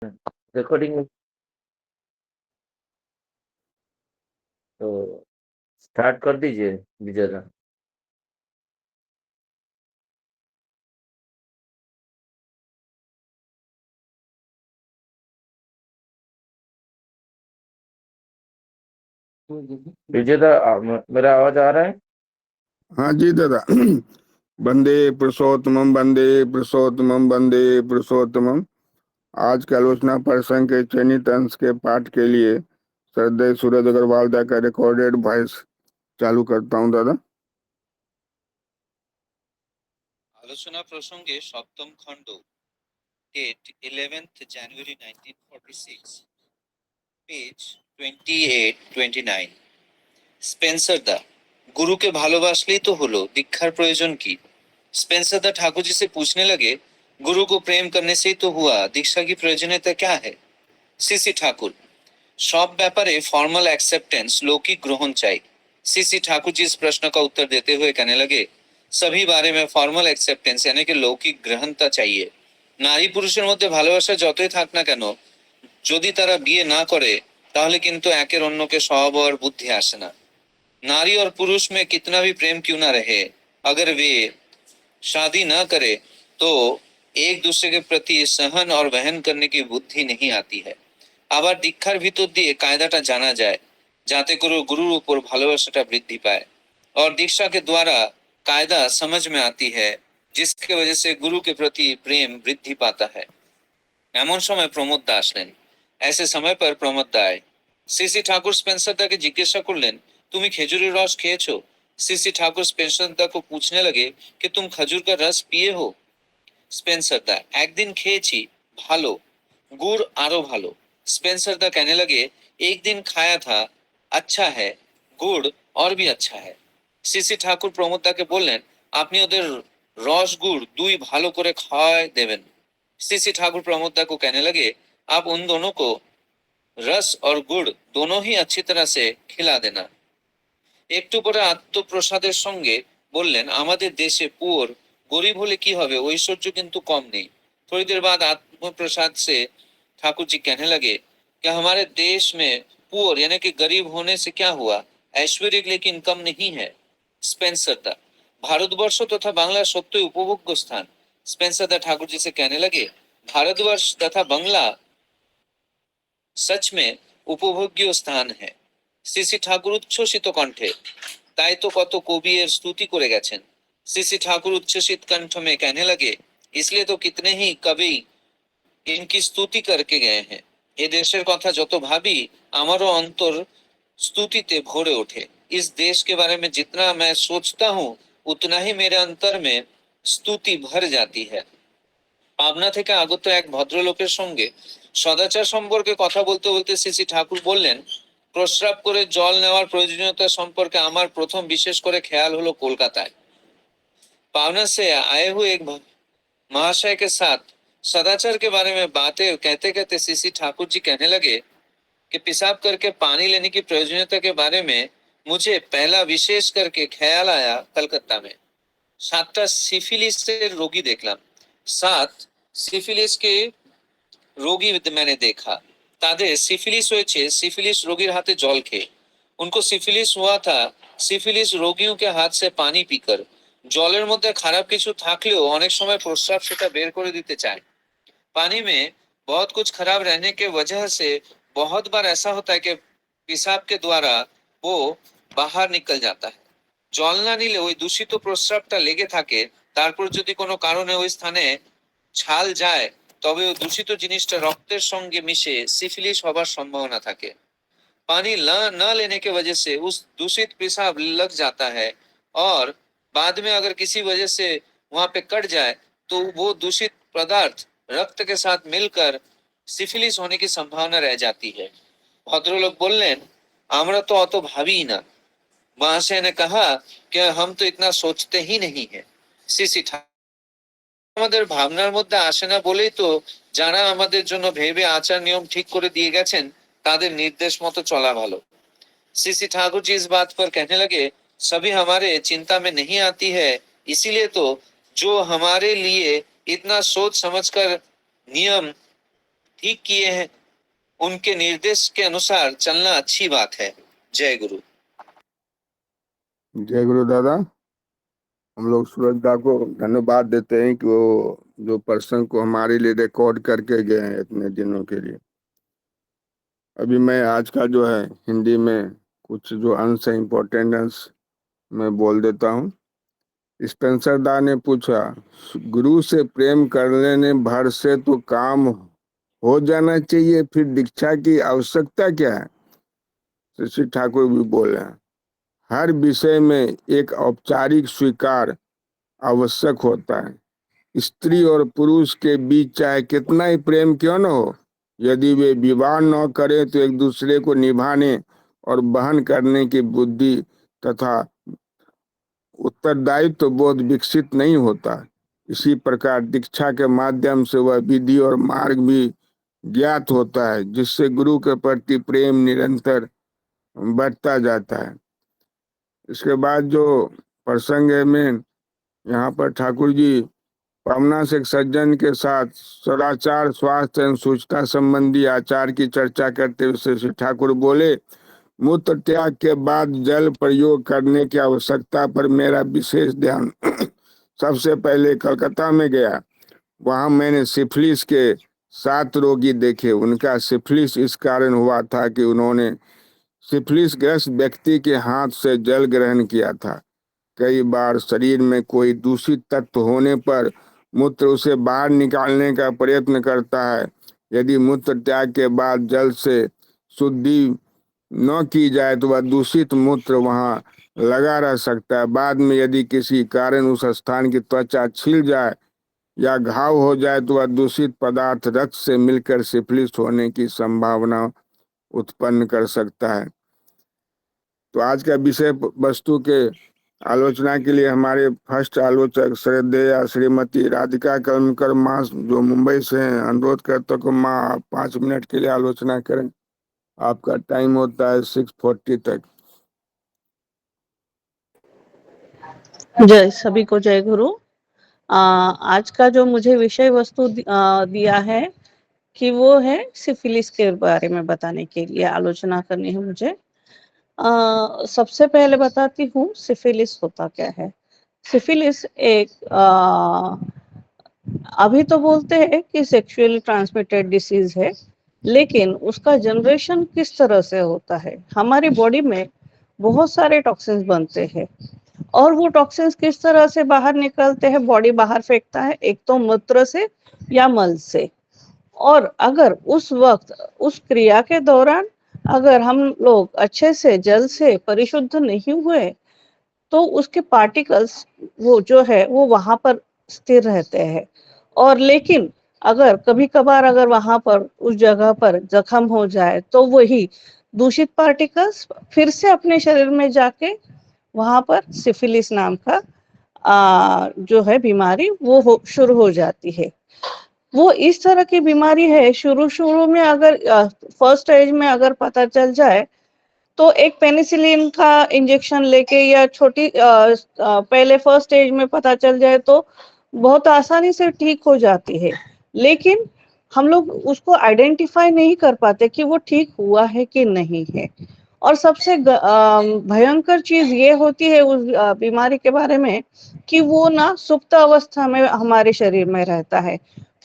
Recording में तो start कर दीजिए विजय दा। विजय दा मेरा आवाज आ रहा है? हाँ जी दादा। वंदे पुरुषोत्तमम वंदे पुरुषोत्तमम वंदे पुरुषोत्तमम। आज के आलोचना प्रसंग के चयनित अंश के पाठ के लिए श्रद्धेय सूरज अग्रवाल दा का रिकॉर्डेड वॉइस चालू करता हूँ दादा। आलोचना प्रसंगे सप्तम खंड, date 11th January 1946, page 28-29। Spencer दा, गुरु के भालोबासलेই तो हलो, दीक्षार प्रयोजन की? स्पेंसर दा ठाकुर जी से पूछने लगे, गुरु को प्रेम करने से ही तो हुआ, दीक्षा की प्रयोजनीयता क्या है? सीसी ठाकुर, सब ব্যাপারে फॉर्मल एक्सेप्टेंस लौकिक ग्रहण चाहिए। सीसी ठाकुर जी इस प्रश्न का उत्तर देते हुए कहने लगे, सभी बारे में फॉर्मल एक्सेप्टेंस यानी कि लौकिक ग्रहणता चाहिए। नारी पुरुषের মধ্যে ভালোবাসা যতই থাক না কেন, যদি তারা বিয়ে না করে তাহলে কিন্তু একের অন্যকে স্বভাব আর বুদ্ধি আসে না। नारी और पुरुष में कितना भी प्रेम क्यों ना रहे, अगर वे शादी ना करे तो एक दूसरे के प्रति सहन और वहन करने की बुद्धि नहीं आती है। আবার দীক্ষার ভিতর দিয়ে কায়দাটা জানা যায় যাতে করে गुरुर ऊपर ভালোবাসাটা বৃদ্ধি পায় और दीक्षा के द्वारा कायदा समझ में आती है जिसके वजह से गुरु के प्रति प्रेम वृद्धि पाता है। এমন সময় প্রমোদ দা আসলেন। ऐसे समय पर प्रमोद दा आए। सीसी ठाकुर स्पेंसर दा के जिज्ञासा करलेन, তুমি খেজুরের রস খেয়েছো? सीसी ठाकुर स्पेंसर दा को पूछने लगे कि तुम खजूर का रस पिए हो? स्पेंसर दा, একদিন খেয়েছি, ভালো, गुड़ आरो भालो। स्पेंसर दा कहने लगे, एक दिन खाया था, अच्छा है, गुड़ और भी अच्छा है। सीसी ठाकुर प्रमोद दा के बोललेन, আপনি ওদের রস গুড় দুই ভালো করে খাওয়ায় দেবেন। सीसी ठाकुर प्रमोद दा को कहने लगे, आप उन दोनों को रस और गुड़ दोनों ही अच्छी तरह से खिला देना। একটু পরে আত্মপ্রসাদের সঙ্গে বললেন, আমাদের দেশে পুয়ার गरीब होले की होवे, ऐश्वर्य किंतु कम नहीं। थोड़ी देर बाद आत्मप्रसाद से ठाकुर जी कहने लगे कि हमारे देश में पुअर यानी कि गरीब होने से क्या हुआ, ऐश्वर्य लेकिन कम नहीं है। स्पेंसर दा, भारतवर्ष तथा बांग्ला सत्य उपभोग्य स्थान। स्पेंसर दा ठाकुर जी से कहने लगे, भारतवर्ष तथा बांग्ला सच में उपभोग्य स्थान है। सीसी ठाकुर उच्छ्वसित कंठे, তাই তো কত কবি এর স্তুতি করে গেছেন। सीसी ठाकुर उच्छ्वसित कंठ में कहने लगे, इसलिए तो कितने ही कवि इनकी स्तुति करके गए हैं। ये देशेर कथा जतो भावी आमारो अंतर स्तुतिते भरे उठे। इस देश के बारे में जितना मैं सोचता हूँ उतना ही मेरे अंतर में स्तुति भर जाती है। পাবনা থেকে আগত এক ভদ্রলোকের সঙ্গে সদাচার সম্পর্কে কথা বলতে বলতে सीसी ठाकुर বললেন, প্রস্রাব করে জল নেওয়ার প্রয়োজনীয়তা সম্পর্কে আমার প্রথম বিশেষ করে খেয়াল হলো কলকাতায়। पावना से आए हुए एक महाशय के साथ सदाचार के बारे में बातें कहते कहते सीसी ठाकुर जी कहने लगे कि पेशाब करके पानी लेने की प्रयोजनीयता के बारे में मुझे पहला विशेष करके ख्याल आया कलकत्ता में। 7টা सिफिलिसेर रोगी देखलाम। 7 सिफिलिस के रोगी मैंने देखा। ताদের सिफिलिस হয়েছে सिफिलिस रोगीर हाथे जल খেয়ে। उनको सिफिलिस हुआ था सिफिलिस रोगियों के हाथ से पानी पीकर। জলের মধ্যে খারাপ কিছু থাকলেও অনেক সময় প্রস্রাব সেটা বের করে দিতে চায়। पानी में बहुत कुछ खराब रहने के वजह से बहुत बार ऐसा होता है कि पेशाब के द्वारा वो बाहर निकल जाता है। জল না নিলে ওই দূষিত প্রস্রাবটা লেগে থাকে, তারপর যদি কোনো কারণে ওই স্থানে ছাল যায় তবে ওই দূষিত জিনিসটা রক্তের সঙ্গে মিশে সিফিলিস হবার সম্ভাবনা থাকে। पानी न लेने के वजह से उस दूषित पेशाब लग जाता है और बाद में अगर किसी वजह से वहां पे कट जाए तो वो दूषित पदार्थ रक्त के साथ मिलकर सिफिलिस होने की संभावना रह जाती है। भद्रलोक बोललेन, আমরা তো অত ভাবি না। महाशय ने कहा कि हम तो इतना सोचते ही नहीं है। सीसी আমাদের ভাবনার মধ্যে আসে না বলেই তো যারা আমাদের জন্য ভেবে আচার নিয়ম ঠিক করে দিয়ে গেছেন ताদের निर्देश मतो चला भालो। सीसी ठाकुर जी इस बात पर कहने लगे, सभी हमारे चिंता में नहीं आती है, इसीलिए तो जो हमारे लिए इतना सोच समझकर नियम ठीक किए हैं। उनके निर्देश के अनुसार चलना अच्छी बात है। जय गुरु। जय गुरु दादा। हम लोग सूरज दा को धन्यवाद देते हैं कि वो जो पर्सन को हमारे लिए रिकॉर्ड करके गए हैं इतने दिनों के लिए। अभी मैं आज का जो है हिंदी में कुछ जो अंश है इम्पोर्टेंट अंश मैं बोल देता हूँ। स्पेंसर दा ने पूछा, गुरु से प्रेम कर लेने भर से तो काम हो जाना चाहिए, फिर दीक्षा की आवश्यकता क्या है? श्री ठाकुर भी बोले, हर विषय में एक औपचारिक स्वीकार आवश्यक होता है। स्त्री और पुरुष के बीच चाहे कितना ही प्रेम क्यों न हो, यदि वे विवाह न करें तो एक दूसरे को निभाने और वहन करने की बुद्धि तथा उत्तरदायित्व बोध विकसित नहीं होता। इसी प्रकार दीक्षा के माध्यम से वह विधि और मार्ग भी ज्ञात होता है, जिससे गुरु के प्रति प्रेम निरंतर बढ़ता जाता है। इसके बाद जो प्रसंग है में यहाँ पर ठाकुर जी पावना से एक सज्जन के साथ सदाचार, स्वास्थ्य एवं सूचना संबंधी आचार की चर्चा करते हुए श्री ठाकुर बोले, मूत्र त्याग के बाद जल प्रयोग करने की आवश्यकता पर मेरा विशेष ध्यान सबसे पहले कलकत्ता में गया। वहां मैंने सिफिलिस के 7 रोगी देखे। उनका सिफिलिस इस कारण हुआ था कि उन्होंने सिफिलिस ग्रस्त व्यक्ति के हाथ से जल ग्रहण किया था। कई बार शरीर में कोई दूषित तत्व होने पर मूत्र उसे बाहर निकालने का प्रयत्न करता है। यदि मूत्र त्याग के बाद जल से शुद्धि न की जाए तो वह दूषित मूत्र वहां लगा रह सकता है। बाद में यदि किसी कारण उस स्थान की त्वचा छिल जाए या घाव हो जाए तो वह दूषित पदार्थ रक्त से मिलकर सिफिलिस होने की संभावना उत्पन्न कर सकता है। तो आज का विषय वस्तु के आलोचना के लिए हमारे फर्स्ट आलोचक श्रद्धेय श्रीमती राधिका कलमकर माँ जो मुंबई से हैं, अनुरोध करता को माँ आप 5 मिनट के लिए आलोचना करें। आपका टाइम होता है 6:40 तक। जय सभी को जय गुरु। आज का जो मुझे विषय वस्तु दिया है कि वो है सिफिलिस के बारे में बताने के लिए आलोचना करनी है मुझे। सबसे पहले बताती हूँ सिफिलिस होता क्या है। सिफिलिस एक अभी तो बोलते हैं कि सेक्सुअली ट्रांसमिटेड डिसीज है, लेकिन उसका जनरेशन किस तरह से होता है। हमारी बॉडी में बहुत सारे टॉक्सिन्स बनते हैं और वो टॉक्सिन्स किस तरह से बाहर निकलते हैं, बॉडी बाहर फेंकता है, एक तो मूत्र से या मल से। और अगर उस वक्त उस क्रिया के दौरान अगर हम लोग अच्छे से जल से परिशुद्ध नहीं हुए तो उसके पार्टिकल्स वो जो है वो वहां पर स्थिर रहते हैं। और लेकिन अगर कभी कभार अगर वहां पर उस जगह पर जख्म हो जाए तो वही दूषित पार्टिकल्स फिर से अपने शरीर में जाके वहां पर सिफिलिस नाम का जो है बीमारी वो शुरू हो जाती है। वो इस तरह की बीमारी है, शुरू में अगर फर्स्ट स्टेज में अगर पता चल जाए तो एक पेनिसिलिन का इंजेक्शन लेके या छोटी पहले फर्स्ट स्टेज में पता चल जाए तो बहुत आसानी से ठीक हो जाती है। लेकिन हम लोग उसको आइडेंटिफाई नहीं कर पाते कि वो ठीक हुआ है कि नहीं है। और सबसे भयंकर चीज ये होती है उस बीमारी के बारे में कि वो ना सुप्त अवस्था में हमारे शरीर में रहता है।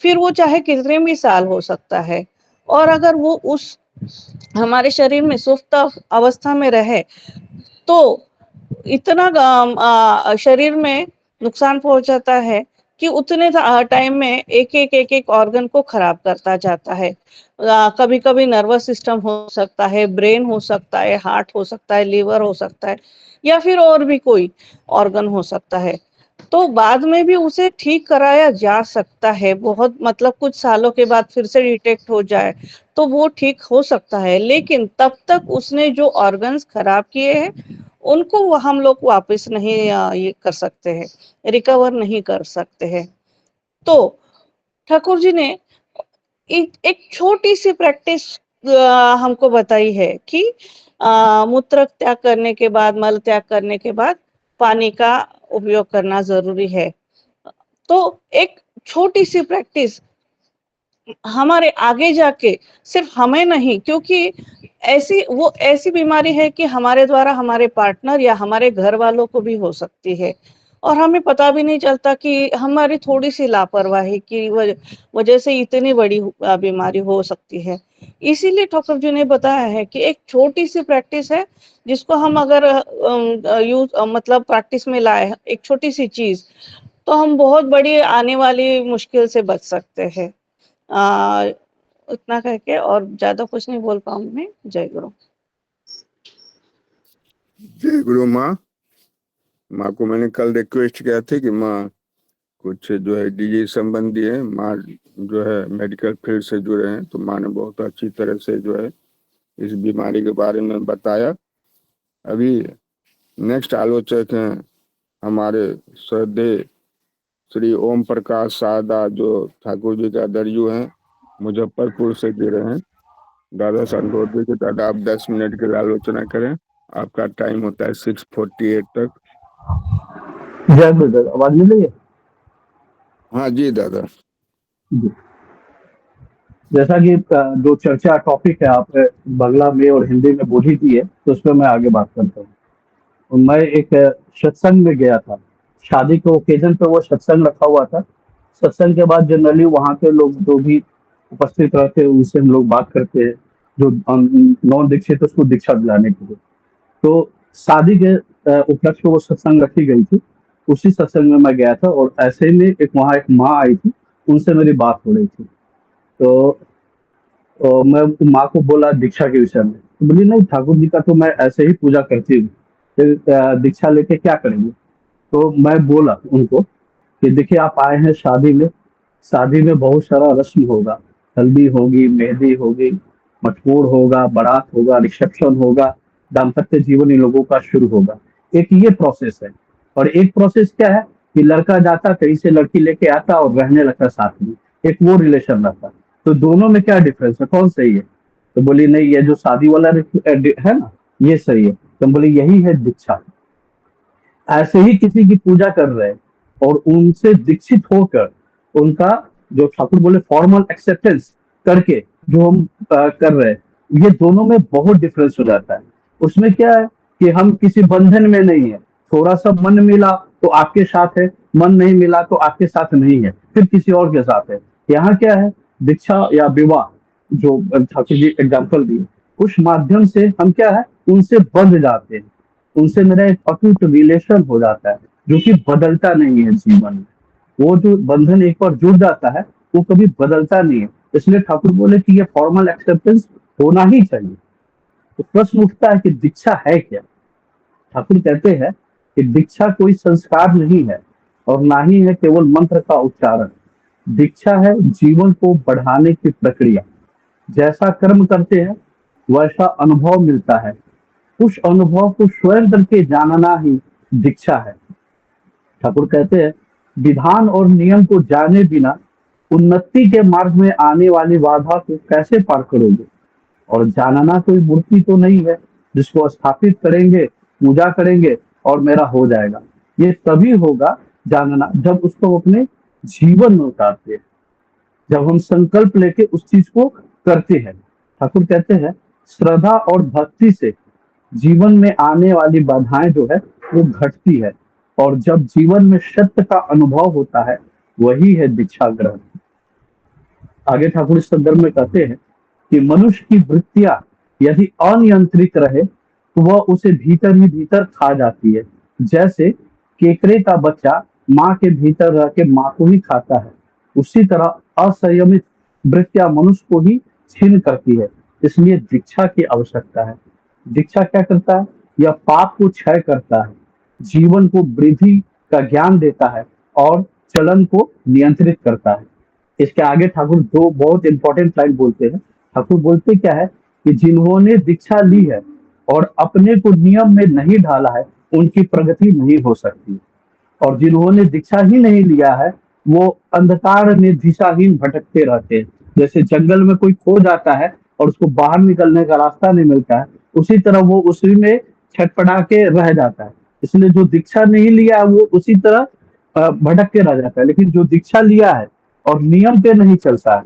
फिर वो चाहे कितने भी साल हो सकता है, और अगर वो उस हमारे शरीर में सुप्त अवस्था में रहे तो इतना शरीर में नुकसान पहुंचाता है कि उतने टाइम में एक ऑर्गन को खराब करता जाता है। कभी कभी नर्वस सिस्टम हो सकता है, ब्रेन हो सकता है, हार्ट हो सकता है, लीवर हो सकता है, या फिर और भी कोई ऑर्गन हो सकता है। तो बाद में भी उसे ठीक कराया जा सकता है, बहुत मतलब कुछ सालों के बाद फिर से डिटेक्ट हो जाए तो वो ठीक हो सकता है। लेकिन तब तक उसने जो ऑर्गन्स खराब किए हैं उनको हम लोग वापस नहीं ये कर सकते हैं, रिकवर नहीं कर सकते हैं। तो ठाकुर जी ने एक छोटी सी प्रैक्टिस हमको बताई है कि मूत्र त्याग करने के बाद, मल त्याग करने के बाद पानी का उपयोग करना जरूरी है। तो एक छोटी सी प्रैक्टिस हमारे आगे जाके सिर्फ हमें नहीं, क्योंकि ऐसी बीमारी है कि हमारे द्वारा हमारे पार्टनर या हमारे घर वालों को भी हो सकती है और हमें पता भी नहीं चलता कि हमारी थोड़ी सी लापरवाही की वजह से इतनी बड़ी बीमारी हो सकती है। इसीलिए ठाकुर जी ने बताया है कि एक छोटी सी प्रैक्टिस है जिसको हम अगर मतलब प्रैक्टिस में लाए, एक छोटी सी चीज, तो हम बहुत बड़ी आने वाली मुश्किल से बच सकते हैं। उतना कह के और ज्यादा कुछ नहीं बोल पाऊंगी मैं। जय गुरु। जय गुरु माँ। माँ को मैंने कल रिक्वेस्ट किया था कि माँ कुछ जो है डिजीज संबंधी है, माँ जो है मेडिकल फील्ड से जुड़े हैं, तो माँ ने बहुत अच्छी तरह से जो है इस बीमारी के बारे में बताया। अभी नेक्स्ट आलोचक हैं हमारे श्रद्धेय श्री ओम प्रकाश सादा, जो ठाकुर जी का दरजू हैं, मुजफ्फरपुर से जुड़े हैं। दादा से अनुरोध है कि दादा आप 10 मिनट के लिए आलोचना करें। आपका टाइम होता है 6:48 तक। जय गुरुदेव। आवाज मिल रही है? हाँ जी दादा। जैसा कि जो चर्चा टॉपिक है आपने बांग्ला में और हिंदी में बोली थी है, तो उस पर मैं आगे बात करता हूँ। मैं एक सत्संग में गया था, शादी के ओकेजन पे वो सत्संग रखा हुआ था। सत्संग के बाद जनरली वहाँ के लोग जो भी उपस्थित रहते हैं उनसे हम लोग बात करते हैं, जो नॉन दीक्षित उसको दीक्षा दिलाने के लिए। तो शादी के उपलक्ष्य में वो सत्संग रखी गई थी, उसी सत्संग में मैं गया था और ऐसे में वहाँ एक माँ आई थी, उनसे मेरी बात हो रही थी। तो मैं माँ को बोला दीक्षा के विषय में, तो बोली नहीं ठाकुर जी का तो मैं ऐसे ही पूजा करती हूँ, फिर दीक्षा लेके क्या करेंगे। तो मैं बोला उनको कि देखिए आप आए हैं शादी में, शादी में बहुत सारा रस्म होगा, हल्दी होगी, मेहंदी होगी, मटकोर होगा, बारात होगा, रिसेप्शन होगा, दाम्पत्य जीवन इन लोगों का शुरू होगा। एक ये प्रोसेस है, और एक प्रोसेस क्या है कि लड़का जाता कहीं से लड़की लेके आता और रहने लगता साथ में, एक वो रिलेशन रहता। तो दोनों में क्या डिफरेंस है, कौन सही है। तो बोली नहीं ये जो शादी वाला है ना ये सही है। तो बोली यही है दीक्षा। ऐसे ही किसी की पूजा कर रहे हैं और उनसे दीक्षित होकर उनका जो ठाकुर बोले फॉर्मल एक्सेप्टेंस करके जो हम कर रहे हैं, ये दोनों में बहुत डिफरेंस हो जाता है। उसमें क्या है कि हम किसी बंधन में नहीं है, थोड़ा सा मन मिला तो आपके साथ है, मन नहीं मिला तो आपके साथ नहीं है, फिर किसी और के साथ है। यहाँ क्या है, दीक्षा या विवाह जो ठाकुर जी एग्जाम्पल दिए, उस माध्यम से हम क्या है उनसे बंध जाते हैं, उनसे मेरा एक अटूट रिलेशन हो जाता है जो कि बदलता नहीं है जीवन में। वो जो बंधन एक बार जुड़ जाता है वो कभी बदलता नहीं है। इसलिए ठाकुर बोले कि ये फॉर्मल एक्सेप्टेंस होना ही चाहिए। तो प्रश्न उठता है कि दीक्षा है क्या। ठाकुर कहते हैं कि दीक्षा कोई संस्कार नहीं है और ना ही है केवल मंत्र का उच्चारण। दीक्षा है जीवन को बढ़ाने की प्रक्रिया। जैसा कर्म करते हैं वैसा अनुभव मिलता है, उस अनुभव को स्वयं करके जानना ही दीक्षा है। ठाकुर कहते हैं विधान और नियम को जाने बिना उन्नति के मार्ग में आने वाली बाधा को कैसे पार करोगे। और जानना कोई मूर्ति तो नहीं है जिसको स्थापित करेंगे, पूजा करेंगे और मेरा हो जाएगा। ये तभी होगा जानना जब उसको अपने जीवन में उतारते हैं, जब हम संकल्प लेके उस चीज को करते हैं। ठाकुर कहते हैं श्रद्धा और भक्ति से जीवन में आने वाली बाधाएं जो है वो घटती है, और जब जीवन में सत्य का अनुभव होता है वही है दीक्षा ग्रहण। आगे ठाकुर इस संदर्भ में कहते हैं कि मनुष्य की वृत्तियां यदि अनियंत्रित रहे तो वह उसे भीतर ही भीतर खा जाती है। जैसे केकड़े का बच्चा माँ के भीतर रह के माँ को ही खाता है, उसी तरह असंयमित वृत्तियां मनुष्य को ही छीन करती है। इसलिए दीक्षा की आवश्यकता है। दीक्षा क्या करता है, यह पाप को क्षय करता है, जीवन को वृद्धि का ज्ञान देता है और चलन को नियंत्रित करता है। इसके आगे ठाकुर दो बहुत इंपॉर्टेंट लाइन बोलते हैं। ठाकुर बोलते क्या है कि जिन्होंने दीक्षा ली है और अपने को नियम में नहीं ढाला है उनकी प्रगति नहीं हो सकती, और जिन्होंने दीक्षा ही नहीं लिया है वो अंधकार में दिशाहीन भटकते रहते हैं। जैसे जंगल में कोई खो जाता है और उसको बाहर निकलने का रास्ता नहीं मिलता है, उसी तरह वो उसी में छटपटा के रह जाता है। इसलिए जो दीक्षा नहीं लिया वो उसी तरह भटक के रह जाता है। लेकिन जो दीक्षा लिया है और नियम पे नहीं चलता है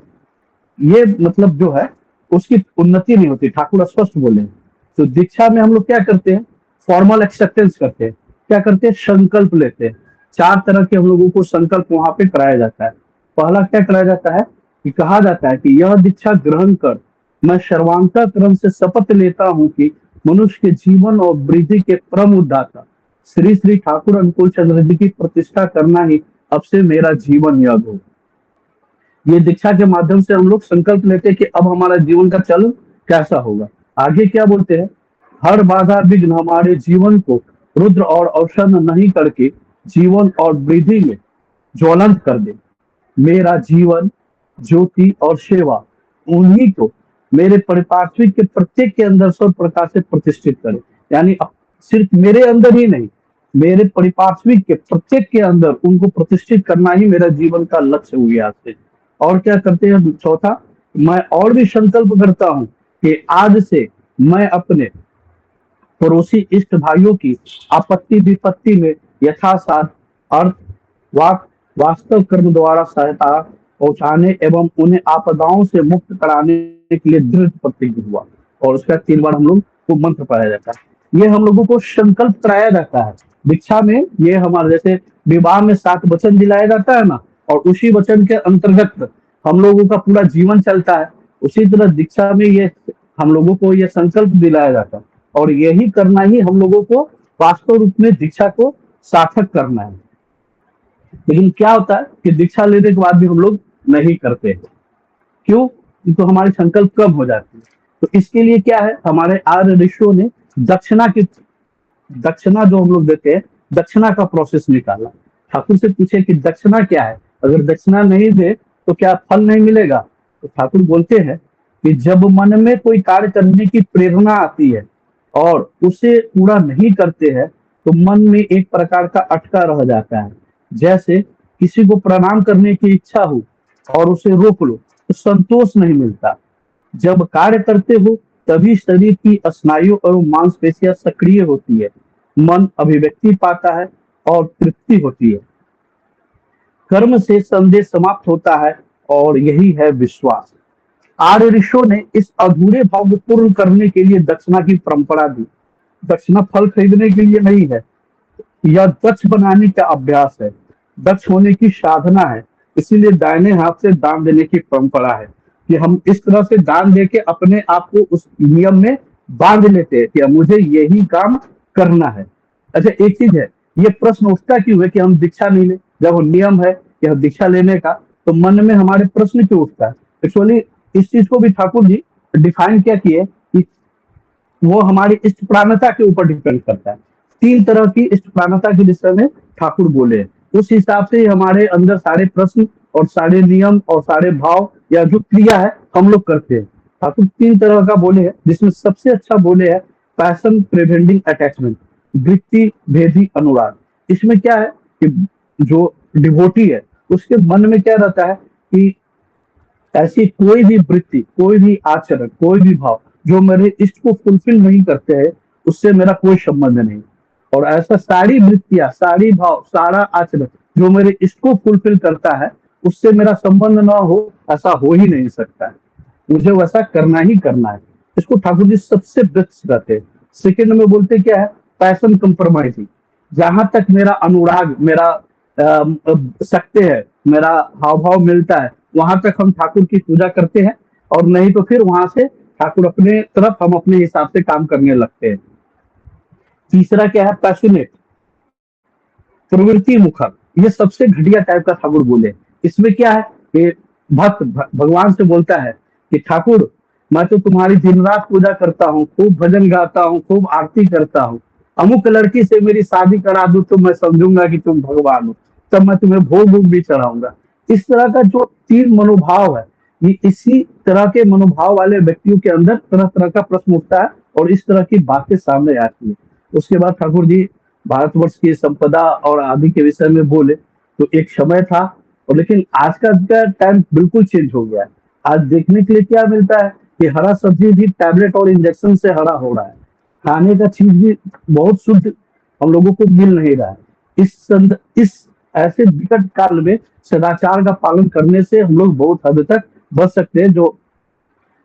ये मतलब जो है उसकी उन्नति नहीं होती, ठाकुर स्पष्ट बोले हैं। तो दीक्षा में हम लोग क्या करते हैं, फॉर्मल एक्सेप्टेंस करते हैं, क्या करते हैं, संकल्प लेते हैं। 4 तरह के हम लोगों को संकल्प वहां पे कराया जाता है। पहला क्या कराया जाता है कि कहा जाता है कि यह दीक्षा ग्रहण कर मैं सर्वांतःकरण से शपथ लेता हूं कि मनुष्य के जीवन और वृद्धि के परम उद्धाता श्री श्री ठाकुर अनुकूल चंद्र जी की प्रतिष्ठा करना ही अब से मेरा जीवन यज्ञ हो। ये दीक्षा के माध्यम से हम लोग संकल्प लेते हैं कि अब हमारा जीवन का चल कैसा होगा। आगे क्या बोलते हैं, हर बाधा विघ्न हमारे जीवन को रुद्र और अवसन्न नहीं करके जीवन और वृद्धि में ज्वलंत कर दे। मेरा जीवन, ज्योति और सेवा उन्हीं को मेरे परिपार्श्विक के प्रत्येक के अंदर सब प्रकार से प्रतिष्ठित करे। यानी सिर्फ मेरे अंदर ही नहीं, मेरे परिपार्श्विक के प्रत्येक के अंदर उनको प्रतिष्ठित करना ही मेरा जीवन का लक्ष्य हुआ आज से। और क्या करते हैं, चौथा, मैं और भी संकल्प करता हूं कि आज से मैं अपने पड़ोसी इष्ट भाइयों की आपत्ति विपत्ति में यथासाथ अर्थ वाक वास्तव कर्म द्वारा सहायता पहुंचाने एवं उन्हें आपदाओं से मुक्त कराने के लिए दृढ़ प्रतिज्ञ हुआ। और उसका 3 बार हम लोग को मंत्र पढ़ाया जाता है। ये हम लोगों को संकल्प कराया जाता है दीक्षा में। ये हमारे जैसे विवाह में 7 वचन दिलाया जाता है ना, और उसी वचन के अंतर्गत हम लोगों का पूरा जीवन चलता है। उसी तरह दीक्षा में ये हम लोगों को ये संकल्प दिलाया जाता है, और यही करना ही हम लोगों को वास्तव रूप में दीक्षा को सार्थक करना है। लेकिन क्या होता है कि दीक्षा लेने के बाद भी हम लोग नहीं करते हैं। क्यों? तो हमारे संकल्प कम हो जाते हैं। तो इसके लिए क्या है, हमारे आर्य ऋषियों ने दक्षिणा जो हम लोग देते हैं, दक्षिणा का प्रोसेस निकाला। ठाकुर से पूछे कि दक्षिणा क्या है, अगर दक्षिणा नहीं दे तो क्या फल नहीं मिलेगा? तो ठाकुर बोलते हैं कि जब मन में कोई कार्य करने की प्रेरणा आती है और उसे पूरा नहीं करते हैं तो मन में एक प्रकार का अटका रह जाता है। जैसे किसी को प्रणाम करने की इच्छा हो और उसे रोक लो तो संतोष नहीं मिलता। जब कार्य करते हो तभी शरीर की स्नायु और मांसपेशियां सक्रिय होती है, मन अभिव्यक्ति पाता है और तृप्ति होती है, कर्म से संदेश समाप्त होता है, और यही है विश्वास। आर्य ऋषियों ने इस अधूरे भाव को पूर्ण करने के लिए दक्षिणा की परंपरा दी। दक्षिणा फल खरीदने के लिए नहीं है, यह दक्ष बनाने का अभ्यास है, दक्ष होने की साधना है। इसीलिए दाहिने हाथ से दान देने की परंपरा है कि हम इस तरह से दान देके अपने आप को उस नियम में बांध लेते हैं कि मुझे यही काम करना है। अच्छा, एक चीज है, ये प्रश्न उठता क्यों है कि हम दीक्षा नहीं ले, जब नियम है कि हम दीक्षा लेने का, तो मन में हमारे प्रश्न क्यों उठता है? एक्चुअली इस चीज को भी ठाकुर जी डिफाइन क्या किए कि वो हमारी इष्ट प्राणता के ऊपर डिपेंड करता है। 3 तरह की इष्ट प्राणता के विषय में ठाकुर बोले हैं। उस हिसाब से हमारे अंदर सारे प्रश्न और सारे नियम और सारे भाव या जो क्रिया है हम लोग करते हैं। ठाकुर 3 तरह का बोले हैं, जिसमें सबसे अच्छा बोले है पैशन प्रिवेंटिंग अटैचमेंट, वृत्ति भेदी अनुराग। इसमें क्या है कि जो डिवोटी है उसके मन में क्या रहता है कि ऐसी कोई भी वृत्ति, कोई भी आचरण, कोई भी भाव जो मेरे इष्ट को फुलफिल नहीं करते हैं, उससे मेरा कोई संबंध नहीं। और ऐसा सारी वृत्तियां, सारी भाव, सारा आचरण जो मेरे इष्ट को फुलफिल करता है, उससे मेरा संबंध ना हो, ऐसा हो ही नहीं सकता है। मुझे वैसा करना ही करना है। इसको ठाकुर जी सबसे बेस्ट कहते हैं। सेकेंड में बोलते क्या है, पैशन कंप्रोमाइजिंग। जहां तक मेरा अनुराग, मेरा सकते है, मेरा हाव भाव मिलता है, वहां तक हम ठाकुर की पूजा करते हैं, और नहीं तो फिर वहां से ठाकुर अपने तरफ हम अपने हिसाब से काम करने लगते हैं। तीसरा क्या है, पैशनेट, प्रवृत्ति मुखर। ये सबसे घटिया टाइप का ठाकुर बोले। इसमें क्या है कि भक्त भगवान से बोलता है कि ठाकुर मैं तो तुम्हारी दिन रात पूजा करता हूँ, खूब भजन गाता हूँ, खूब आरती करता हूँ, अमुक लड़की से मेरी शादी करा दूं तो मैं समझूंगा कि तुम भगवान हो, तब मैं तुम्हें भोग भोग भी चढ़ाऊंगा। इस तरह का जो 3 मनोभाव है, ये इसी तरह के मनोभाव वाले व्यक्तियों के अंदर तरह तरह का प्रश्न उठता है और इस तरह की बातें सामने आती है। उसके बाद ठाकुर जी भारतवर्ष की संपदा और आदि के विषय में बोले। तो एक समय था, और लेकिन आज का टाइम बिल्कुल चेंज हो गया है। आज देखने के लिए क्या मिलता है कि हरा सब्जी भी टैबलेट और इंजेक्शन से हरा हो रहा है, खाने का चीज भी बहुत शुद्ध हम लोगों को मिल नहीं रहा है। इस ऐसे विकट काल में सदाचार का पालन करने से हम लोग बहुत हद तक बच सकते हैं। जो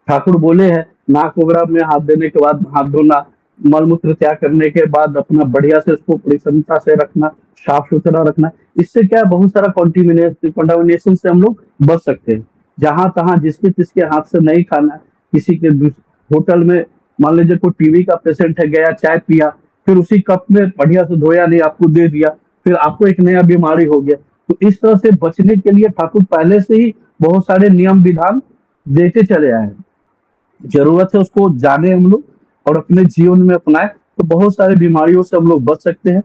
ठाकुर बोले हैं, नाक वगैरह में हाथ देने के बाद हाथ धोना, मल मूत्र त्याग करने के बाद अपना बढ़िया से उसको परिच्छन्नता से रखना, साफ सुथरा रखना। इससे क्या है, बहुत सारा कंटामिनेशन से हम लोग बच सकते हैं। जहां तहां जिसके तिसके हाथ से नहीं खाना। किसी के होटल में मान लीजिए कोई टीबी का पेशेंट है, गया चाय पिया, फिर उसी कप में बढ़िया से धोया नहीं, आपको दे दिया, फिर आपको एक नया बीमारी हो गया। तो इस तरह से बचने के लिए ठाकुर पहले से ही बहुत सारे नियम विधान देते चले आए हैं। जरूरत है उसको जाने हम लोग और अपने जीवन में अपनाए, तो बहुत सारी बीमारियों से हम लोग बच सकते हैं,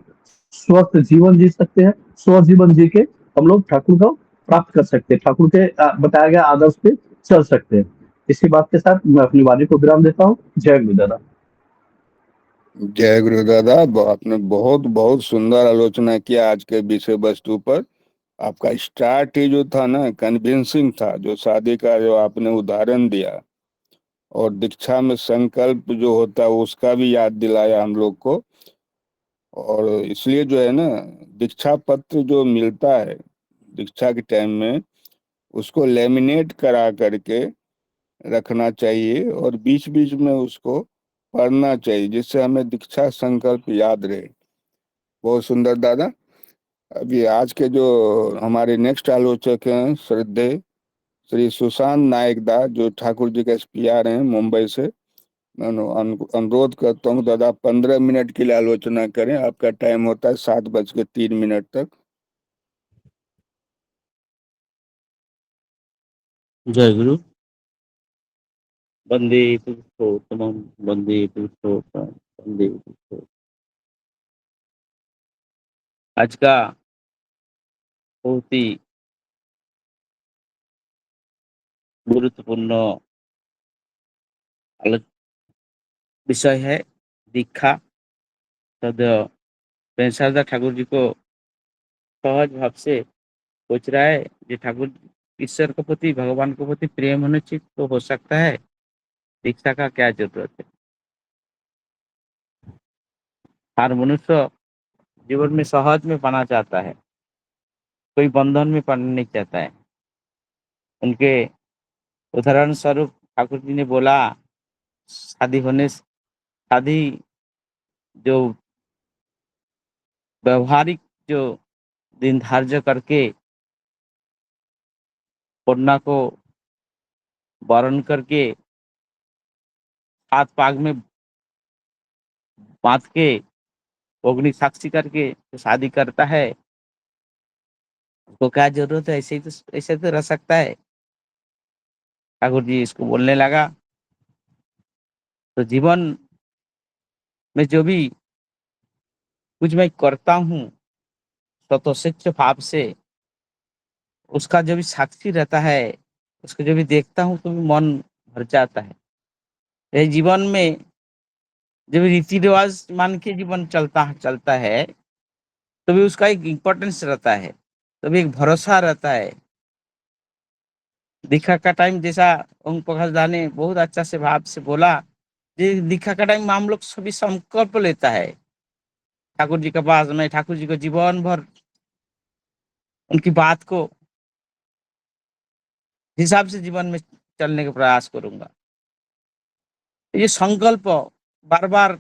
स्वस्थ जीवन जी सकते हैं। स्वस्थ जीवन जी के हम लोग ठाकुर को प्राप्त कर सकते हैं, ठाकुर के बताया गया आदर्श पे चल सकते हैं। इसी बात के साथ मैं अपनी वाणी को विराम देता हूँ। जय गुरुदादा। जय गुरु दादा। आपने बहुत बहुत सुंदर आलोचना किया आज के विषय वस्तु पर। आपका स्टार्ट ही जो था ना, कन्विंसिंग था। जो शादी का जो आपने उदाहरण दिया और दीक्षा में संकल्प जो होता है उसका भी याद दिलाया हम लोग को। और इसलिए जो है ना, दीक्षा पत्र जो मिलता है दीक्षा के टाइम में, उसको लेमिनेट करा करके रखना चाहिए और बीच बीच में उसको पढ़ना चाहिए, जिससे हमें दीक्षा संकल्प याद रहे। बहुत सुंदर दादा। अभी आज के जो हमारे नेक्स्ट आलोचक हैं, श्रद्धेय श्री सुशांत नायक दा, जो ठाकुर जी का एसपीआर हैं मुंबई से। मैं अनुरोध करता हूँ दादा 15 मिनट के लिए आलोचना करें। आपका टाइम होता है 7:03 तक। जय गुरु। वंदे पुरुषोत्तमं वंदे पुरुषोत्तम वंदे पुरुषोत्तम। आज का बहुत ही गुरुत्वपूर्ण विषय है दीक्षा। सदैव पेंसारदा ठाकुर जी को सहज भाव से पूछ रहा है कि ठाकुर ईश्वर के प्रति, भगवान के प्रति प्रेम होने चाहिए तो हो सकता है, दीक्षा का क्या जरूरत है। हर मनुष्य जीवन में सहज में पाना चाहता है, कोई बंधन में पाना नहीं चाहता है। उनके उदाहरण स्वरूप ठाकुर जी ने बोला, शादी जो व्यवहारिक जो दिन धार्य करके कन्या को वरण करके हाथ पाग में बांध के अग्नि साक्षी करके जो शादी करता है, तो क्या जरूरत है, ऐसे तो रह सकता है। ठाकुर जी इसको बोलने लगा, तो जीवन में जो भी कुछ मैं करता हूँ स्वतःस्वेच्छ भाव से, उसका जो भी साक्षी रहता है, उसको जो भी देखता हूँ तो भी मन भर जाता है। ये जीवन में जब रीति रिवाज मान के जीवन चलता है, तो भी उसका एक इम्पोर्टेंस रहता है, तो भी एक भरोसा रहता है। दीक्षा का टाइम, जैसा ओम प्रकाश दा ने बहुत अच्छा से भाव से बोला, दीक्षा का टाइम हम लोग सभी संकल्प लेता है ठाकुर जी के पास। मैं ठाकुर जी को जीवन भर उनकी बात को हिसाब से जीवन में चलने का प्रयास करूंगा। ये संकल्प बार बार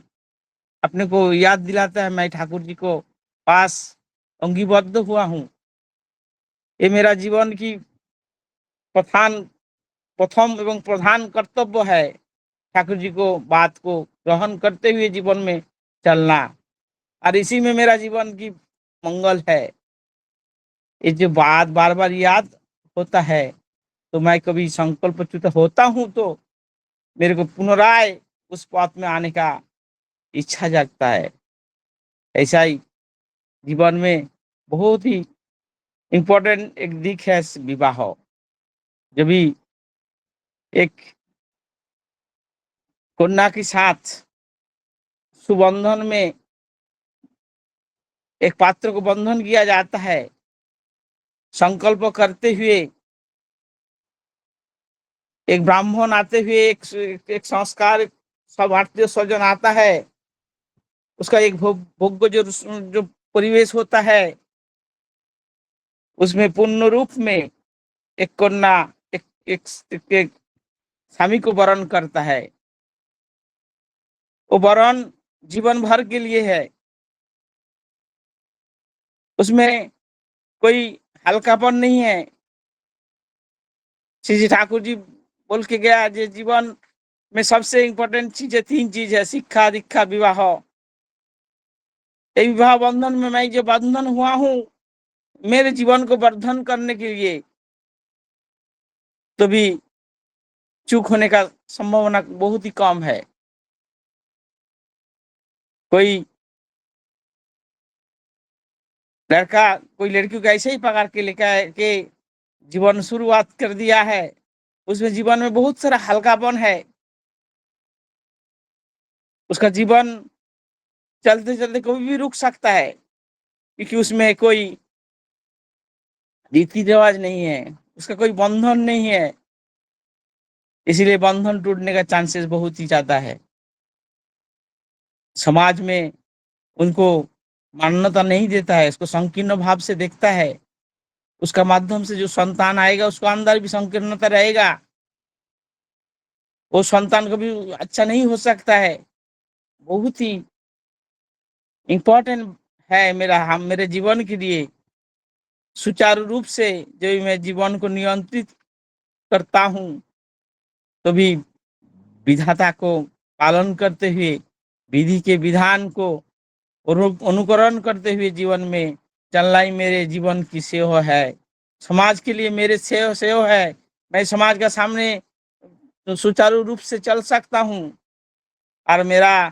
अपने को याद दिलाता है, मैं ठाकुर जी को पास अंगीबद्ध हुआ हूँ। ये मेरा जीवन की प्रथम एवं प्रधान कर्तव्य है, ठाकुर जी को बात को ग्रहण करते हुए जीवन में चलना, और इसी में मेरा जीवन की मंगल है। ये जो बात बार बार याद होता है, तो मैं कभी संकल्पच्युत होता हूँ तो मेरे को पुनराय उस पथ में आने का इच्छा जागता है। ऐसा ही जीवन में बहुत ही इम्पोर्टेंट एक दिख है विवाह। जब भी एक कन्या के साथ सुबंधन में एक पात्र को बंधन किया जाता है, संकल्प करते हुए एक ब्राह्मण आते हुए एक संस्कार सब भारतीय स्वजन आता है, उसका एक भोग्य जो परिवेश होता है, उसमें पूर्ण रूप में एक कन्या, एक एक स्वामी को वरण करता है, वो वरण जीवन भर के लिए है। उसमें कोई हल्कापन नहीं है। श्री जी ठाकुर जी बोल के गया जे जीवन में सबसे इम्पोर्टेंट चीज है, 3 चीज है, शिक्षा, दीक्षा, विवाह। ये विवाह बंधन में मैं जो बंधन हुआ हूँ मेरे जीवन को वर्धन करने के लिए, तो भी चूक होने का संभावना बहुत ही कम है। कोई लड़का कोई लड़की को ऐसे ही पकड़ के लेकर के जीवन शुरुआत कर दिया है, उसमें जीवन में बहुत सारा हल्कापन है। उसका जीवन चलते चलते कभी भी रुक सकता है, क्योंकि उसमें कोई रीति रिवाज नहीं है, उसका कोई बंधन नहीं है। इसलिए बंधन टूटने का चांसेस बहुत ही ज्यादा है। समाज में उनको मान्यता नहीं देता है, उसको संकीर्ण भाव से देखता है। उसका माध्यम से जो संतान आएगा उसको अंदर भी संकीर्णता रहेगा, वो संतान कभी अच्छा नहीं हो सकता है। बहुत ही इम्पोर्टेंट है मेरे जीवन के लिए सुचारू रूप से जो मैं जीवन को नियंत्रित करता हूँ, तो भी विधाता को पालन करते हुए, विधि के विधान को अनुकरण करते हुए जीवन में चलना ही मेरे जीवन की सेवा है। समाज के लिए मेरे सेवा है। मैं समाज का सामने सुचारू रूप से चल सकता हूँ और मेरा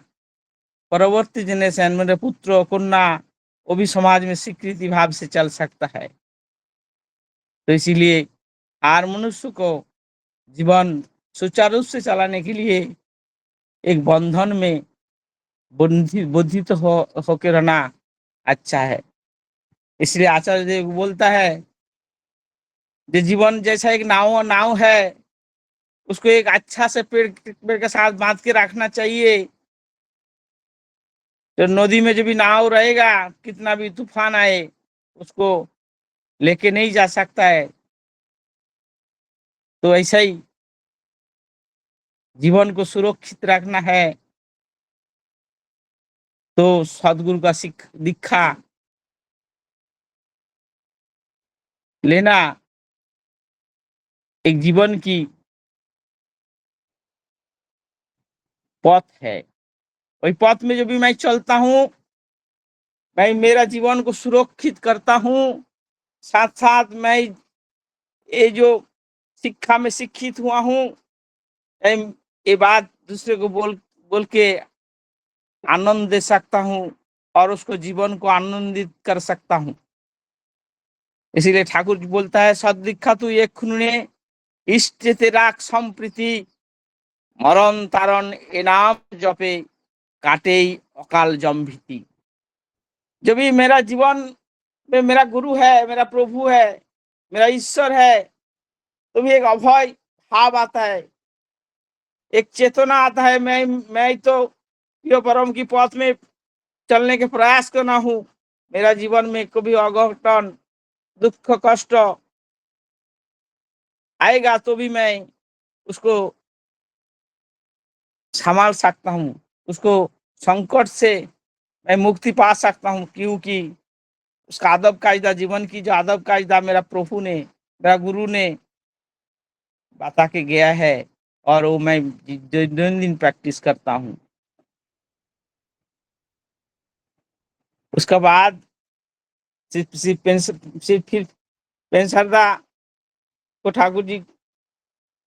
परवर्ती जनरेशन, मेरे पुत्र कन्या, वो भी समाज में स्वीकृति भाव से चल सकता है। तो इसीलिए हर मनुष्य को जीवन सुचारू रूप से चलाने के लिए एक बंधन में बुद्धित होकर रहना अच्छा है। इसलिए आचार्य देव बोलता है कि जीवन जैसा एक नाव है, उसको एक अच्छा से पेड़ के साथ बांध के रखना चाहिए। तो नदी में जो भी नाव रहेगा, कितना भी तूफान आए उसको लेके नहीं जा सकता है। तो ऐसा ही जीवन को सुरक्षित रखना है तो सदगुरु का दीक्षा लेना एक जीवन की पथ है। वही पथ में जो भी मैं चलता हूँ, मैं मेरा जीवन को सुरक्षित करता हूँ। साथ साथ मैं ये जो शिक्षा में शिक्षित हुआ हूँ, ये बात दूसरे को बोल के आनंद दे सकता हूँ और उसको जीवन को आनंदित कर सकता हूँ। इसीलिए ठाकुर जी बोलता है, सदीक्षा तू एक खुने इष्ट तेरा संप्रीति, मरण तारण ए नाम जपे काटे अकाल जम्भीति। जब भी मेरा जीवन में मेरा गुरु है, मेरा प्रभु है, मेरा ईश्वर है, तो भी एक अभय भाव आता है, एक चेतना आता है। मैं तो यो परम की पथ में चलने के प्रयास करना हूँ। मेरा जीवन में कभी अघटन, दुख, कष्ट आएगा तो भी मैं उसको संभाल सकता हूँ, उसको संकट से मैं मुक्ति पा सकता हूँ, क्योंकि उसका आदब कायदा, जीवन की जो आदब कायदा मेरा प्रभु ने, मेरा गुरु ने बता के गया है और वो मैं दिन प्रैक्टिस करता हूँ। उसके बाद फिर पेंशरदा को ठाकुर जी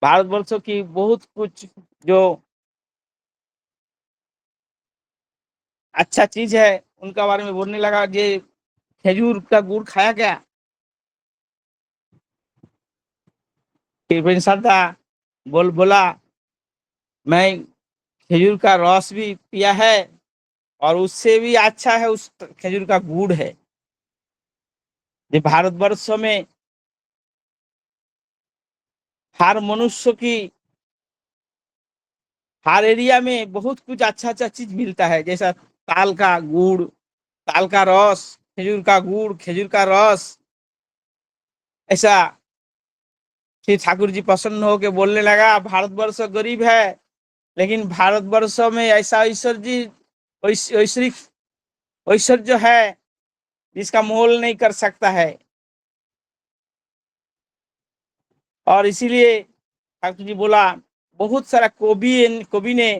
भारतवर्षों की बहुत कुछ जो अच्छा चीज है उनका बारे में बोलने लगा। ये खजूर का गुड़ खाया गया, फिर पेंशरदा बोला मैं खजूर का रस भी पिया है और उससे भी अच्छा है उस खजूर का गुड़ है। ये भारतवर्ष में हर मनुष्य की हर एरिया में बहुत कुछ अच्छा चीज मिलता है, जैसा ताल का गुड़, ताल का रस, खजूर का गुड़, खजूर का रस, ऐसा फिर ठाकुर जी प्रसन्न होकर बोलने लगा, भारतवर्ष गरीब है, लेकिन भारतवर्ष में ऐसा ऐश्वरिक ऐश्वर्य है जिसका मोल नहीं कर सकता है। और इसीलिए ठाकुर जी बोला, बहुत सारा कवि ने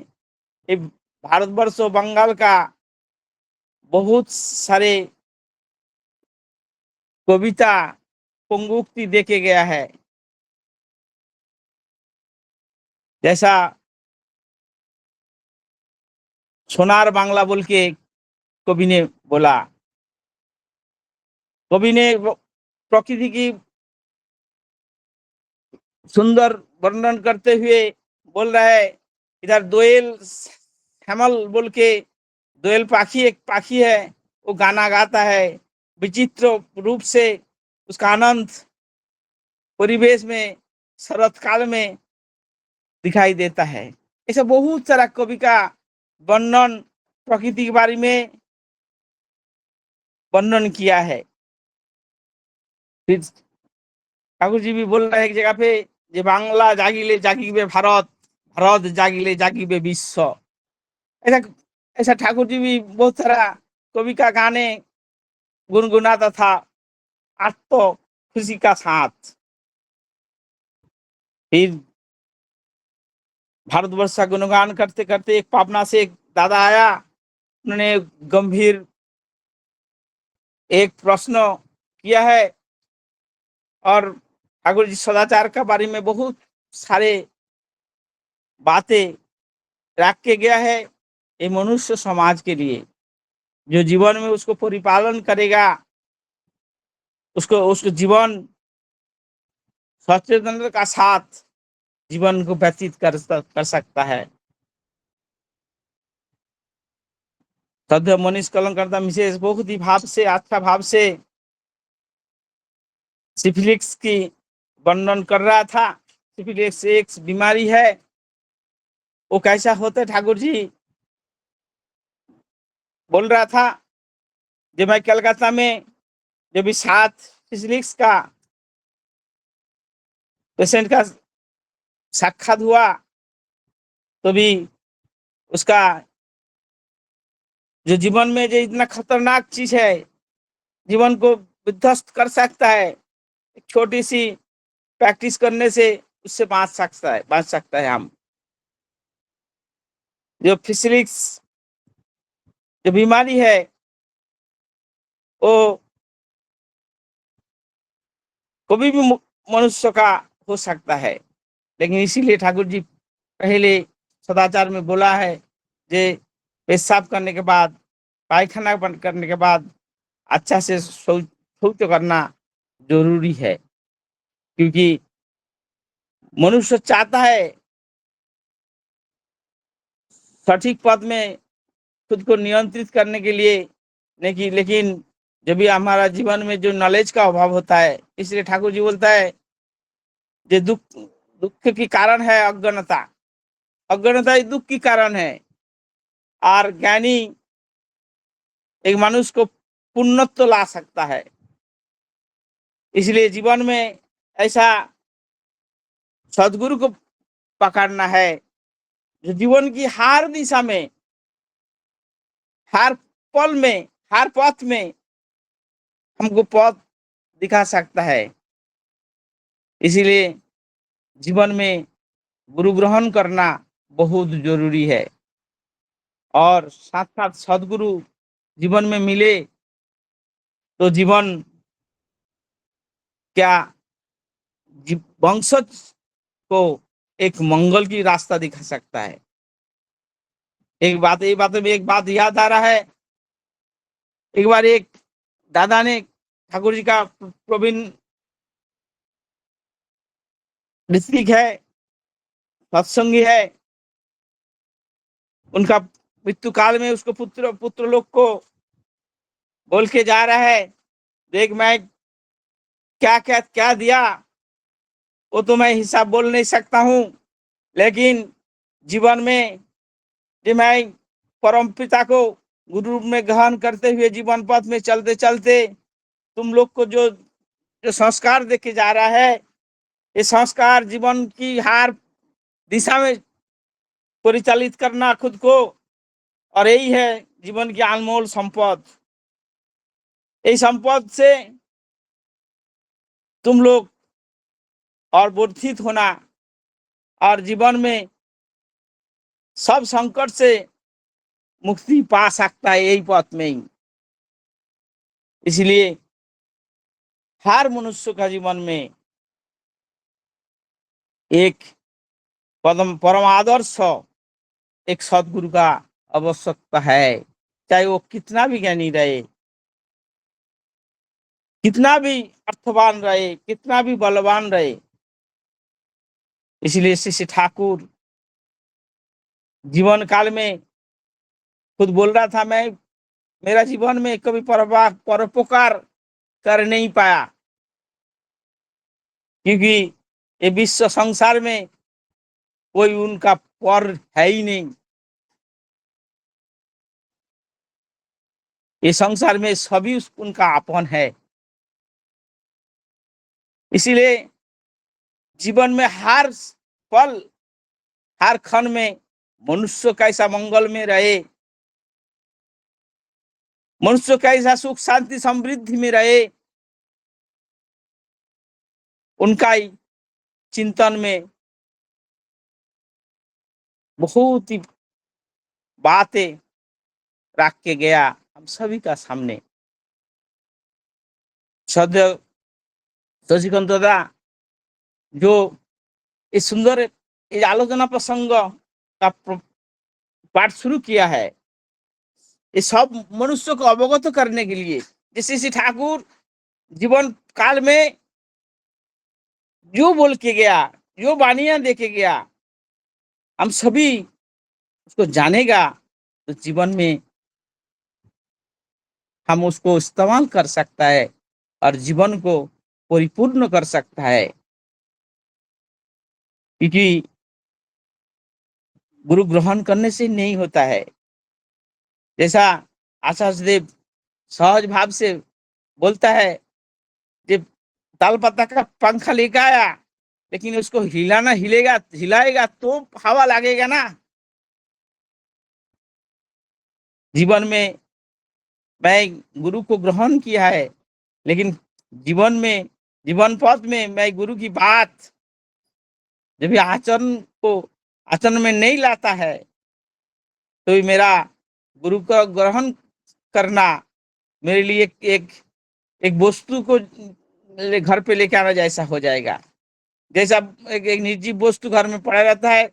ये भारतवर्ष और बंगाल का बहुत सारे कविता पंगुक्ति देके गया है। जैसा सोनार बांग्ला बोल के कवि ने बोला, कवि ने प्रकृति की सुंदर वर्णन करते हुए बोल रहा है, इधर दोयल श्यामल बोल के दोयल पाखी एक पाखी है, वो गाना गाता है, विचित्र रूप से उसका आनंद परिवेश में शरत काल में दिखाई देता है। ऐसा बहुत सारा कवि का वर्णन प्रकृति के बारे में वर्णन किया है। फिर ठाकुर जी भी बोल रहे हैं एक जगह पे, जे बांग्ला जागिले जागिबे भारत, भारत जागिले जागिबे विश्व। ऐसा ऐसा ठाकुर जी भी बहुत सारा कवि का गाने गुनगुनाता था आत्म खुशी का साथ। फिर भारतवर्ष का गुणगान करते करते एक पापना से एक दादा आया, उन्होंने गंभीर एक प्रश्न किया है और ठाकुर जी सदाचार के बारे में बहुत सारे बातें रख के गया है। ये मनुष्य समाज के लिए जो जीवन में उसको परिपालन करेगा, उसको जीवन सचेतनता का साथ जीवन को व्यतीत कर सकता है। तद मनीष कलंकर्ता विशेष बहुत ही भाव से, अच्छा भाव से सिफिलिक्स की वर्णन कर रहा था। सिफिलिक्स एक बीमारी है, वो कैसा होता है ठाकुर जी बोल रहा था। जब मैं कलकत्ता में जब भी 7 सिफिलिक्स का पेशेंट का साक्षात हुआ, तो भी उसका जो जीवन में जो इतना खतरनाक चीज है, जीवन को विध्वस्त कर सकता है, एक छोटी सी प्रैक्टिस करने से उससे बाँच सकता है हम। जो फिजिक्स जो बीमारी है वो कभी भी मनुष्य का हो सकता है, लेकिन इसीलिए ठाकुर जी पहले सदाचार में बोला है, जे पेशाब करने के बाद, पायखाना बंद करने के बाद अच्छा से शौच करना जरूरी है, क्योंकि मनुष्य चाहता है सटीक पद में खुद को नियंत्रित करने के लिए, लेकिन जब भी हमारा जीवन में जो नॉलेज का अभाव होता है, इसलिए ठाकुर जी बोलता है जो दुख की कारण है अज्ञानता, अज्ञानता ही दुख की कारण है। और ज्ञानी एक मनुष्य को पुण्यत्व ला सकता है। इसलिए जीवन में ऐसा सदगुरु को पकड़ना है जो जीवन की हर दिशा में, हर पल में, हर पथ में हमको पथ दिखा सकता है। इसीलिए जीवन में गुरु ग्रहण करना बहुत जरूरी है, और साथ साथ सदगुरु जीवन में मिले तो जीवन क्या वंशज को एक मंगल की रास्ता दिखा सकता है। एक बात में एक बात याद आ रहा है, एक बार एक दादा ने ठाकुर जी का प्रवीण ऋतिक है, सत्संगी है, उनका मृत्यु काल में उसको पुत्र लोग को बोल के जा रहा है, देख मैं क्या क्या क्या दिया वो तो मैं हिसाब बोल नहीं सकता हूँ, लेकिन जीवन में जो मैं परम पिता को गुरु रूप में ग्रहण करते हुए जीवन पथ में चलते चलते तुम लोग को जो संस्कार देके जा रहा है, ये संस्कार जीवन की हर दिशा में परिचालित करना खुद को, और यही है जीवन की अनमोल संपद। इस संपद से तुम लोग और वर्धित होना और जीवन में सब संकट से मुक्ति पा सकता है यही पथ में ही। इसलिए हर मनुष्य का जीवन में एक परम आदर्श एक सदगुरु का आवश्यकता है, चाहे वो कितना भी ज्ञानी रहे, कितना भी अर्थवान रहे, कितना भी बलवान रहे। इसलिए श्री ठाकुर जीवन काल में खुद बोल रहा था, मैं मेरा जीवन में कभी परोपकार कर नहीं पाया, क्योंकि ये विश्व संसार में कोई उनका पर है ही नहीं। ये संसार में सभी उनका अपन है। इसीलिए जीवन में हर पल हर क्षण में मनुष्य कैसा मंगल में रहे, मनुष्य कैसा सुख शांति समृद्धि में रहे, उनका ही चिंतन में बहुत ही बातें रख के गया हम सभी का सामने। सदैव शशिकांत दादा जो इस सुंदर इस आलोचना प्रसंग का पाठ शुरू किया है, ये सब मनुष्य को अवगत करने के लिए, जैसे श्री ठाकुर जीवन काल में जो बोल के गया, जो वाणियां दे के गया, हम सभी उसको जानेगा तो जीवन में हम उसको इस्तेमाल कर सकता है और जीवन को परिपूर्ण कर सकता है। क्योंकि गुरु ग्रहण करने से नहीं होता है। जैसा आचार्य देव सहज भाव से बोलता है, जब ताल पत्ता का पंखा लेकर आया, लेकिन उसको हिलाना हिलाएगा तो हवा लगेगा ना। जीवन में मैं गुरु को ग्रहण किया है, लेकिन जीवन पथ में मैं गुरु की बात जब आचरण में नहीं लाता है, तो मेरा गुरु का ग्रहण करना मेरे लिए एक वस्तु को घर पे लेके आना जैसा हो जाएगा। जैसा एक निर्जीव वस्तु घर में पड़ा रहता है,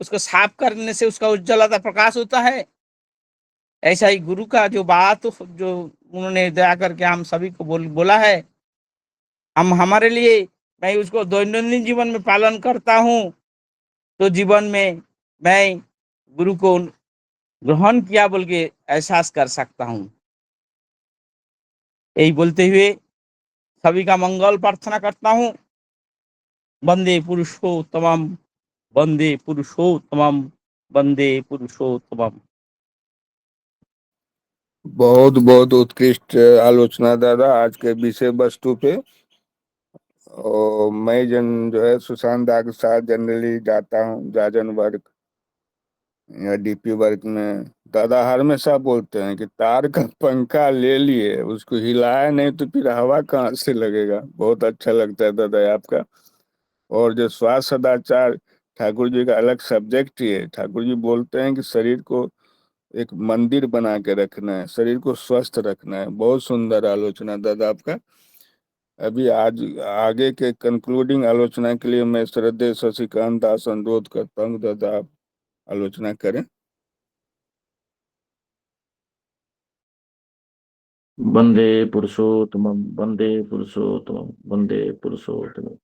उसको साफ करने से उसका उज्ज्वलता प्रकाश होता है, ऐसा ही गुरु का जो बात जो उन्होंने दया करके हम सभी को बोला है, हम हमारे लिए मैं उसको दैनंदिन जीवन में पालन करता हूँ, तो जीवन में मैं गुरु को ग्रहण किया बोल के एहसास कर सकता हूँ। यही बोलते हुए सभी का मंगल प्रार्थना करता हूँ। वंदे पुरुषोत्तमम, वंदे पुरुषोत्तमम, वंदे पुरुषोत्तमम। बहुत बहुत उत्कृष्ट आलोचना दादा आज के विषय वस्तु पे। और मैं जो है सुशांत दा के साथ जनरली जाता हूँ जाजन वर्क या डीपी वर्क में। दादा हमेशा बोलते हैं कि तार का पंखा ले लिए, उसको हिलाया नहीं तो फिर हवा कहाँ से लगेगा। बहुत अच्छा लगता है दादा आपका। और जो स्वास्थ्य सदाचार ठाकुर जी का अलग सब्जेक्ट ही है। ठाकुर जी बोलते हैं कि शरीर को एक मंदिर बना के रखना है, शरीर को स्वस्थ रखना है। बहुत सुंदर आलोचना दादा आपका। अभी आज आगे के कंक्लूडिंग आलोचना के लिए मैं श्रद्धेय शशिकांत दास अनुरोध करता हूँ दादा आप आलोचना करें। वंदे पुरुषोत्तमम, वंदे पुरुषोत्तमम, वंदे पुरुषोत्तमम।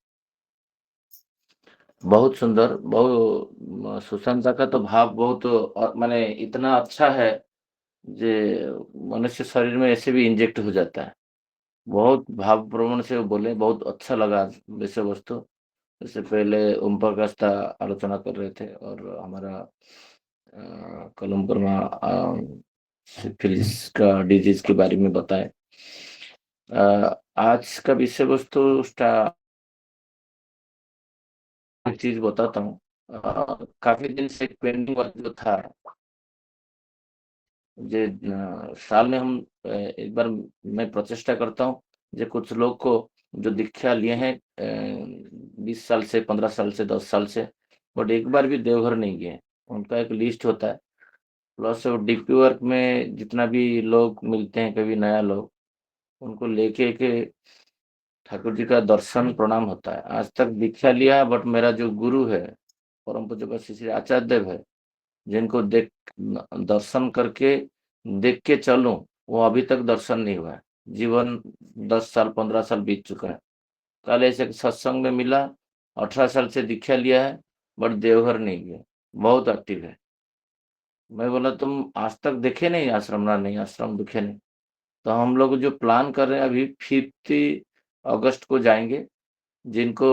बहुत सुंदर। बहुत सुशांत का तो भाव बहुत माने इतना अच्छा है जे मनुष्य शरीर में ऐसे भी इंजेक्ट हो जाता है। बहुत भाव प्रवण से वो बोले, बहुत अच्छा लगा विषय वस्तु। इससे पहले ओम प्रकाश दा आलोचना कर रहे थे और हमारा कलम वर्मा सिफिलिस का डिजीज के बारे में बताए। आज का विषय वस्तु एक चीज बताता हूँ। काफी दिन से पेंडिंग वर्क जो था, जे साल में हम एक बार मैं प्रचेष्टा करता हूँ जे कुछ लोग को जो दीक्षा लिए हैं 20 साल से, 15 साल से, 10 साल से, बट एक बार भी देवघर नहीं गए। उनका एक लिस्ट होता है, प्लस डीपी वर्क में जितना भी लोग मिलते हैं, कभी नया लोग, उनको लेके के ठाकुर जी का दर्शन प्रणाम होता है। आज तक दीक्षा लिया, बट मेरा जो गुरु है परम पूज्य श्री श्री आचार्य देव है, जिनको देख दर्शन करके देख के चलूं, वो अभी तक दर्शन नहीं हुआ है। जीवन 10 साल 15 साल बीत चुका है। कल ऐसे सत्संग में मिला, 18 साल से दीक्षा लिया है, बट देवघर नहीं गया, बहुत एक्टिव है। मैं बोला तुम आज तक देखे नहीं आश्रम? ना, नहीं आश्रम दिखे नहीं। तो हम लोग जो प्लान कर रहे हैं अभी 5 अगस्त को जाएंगे। जिनको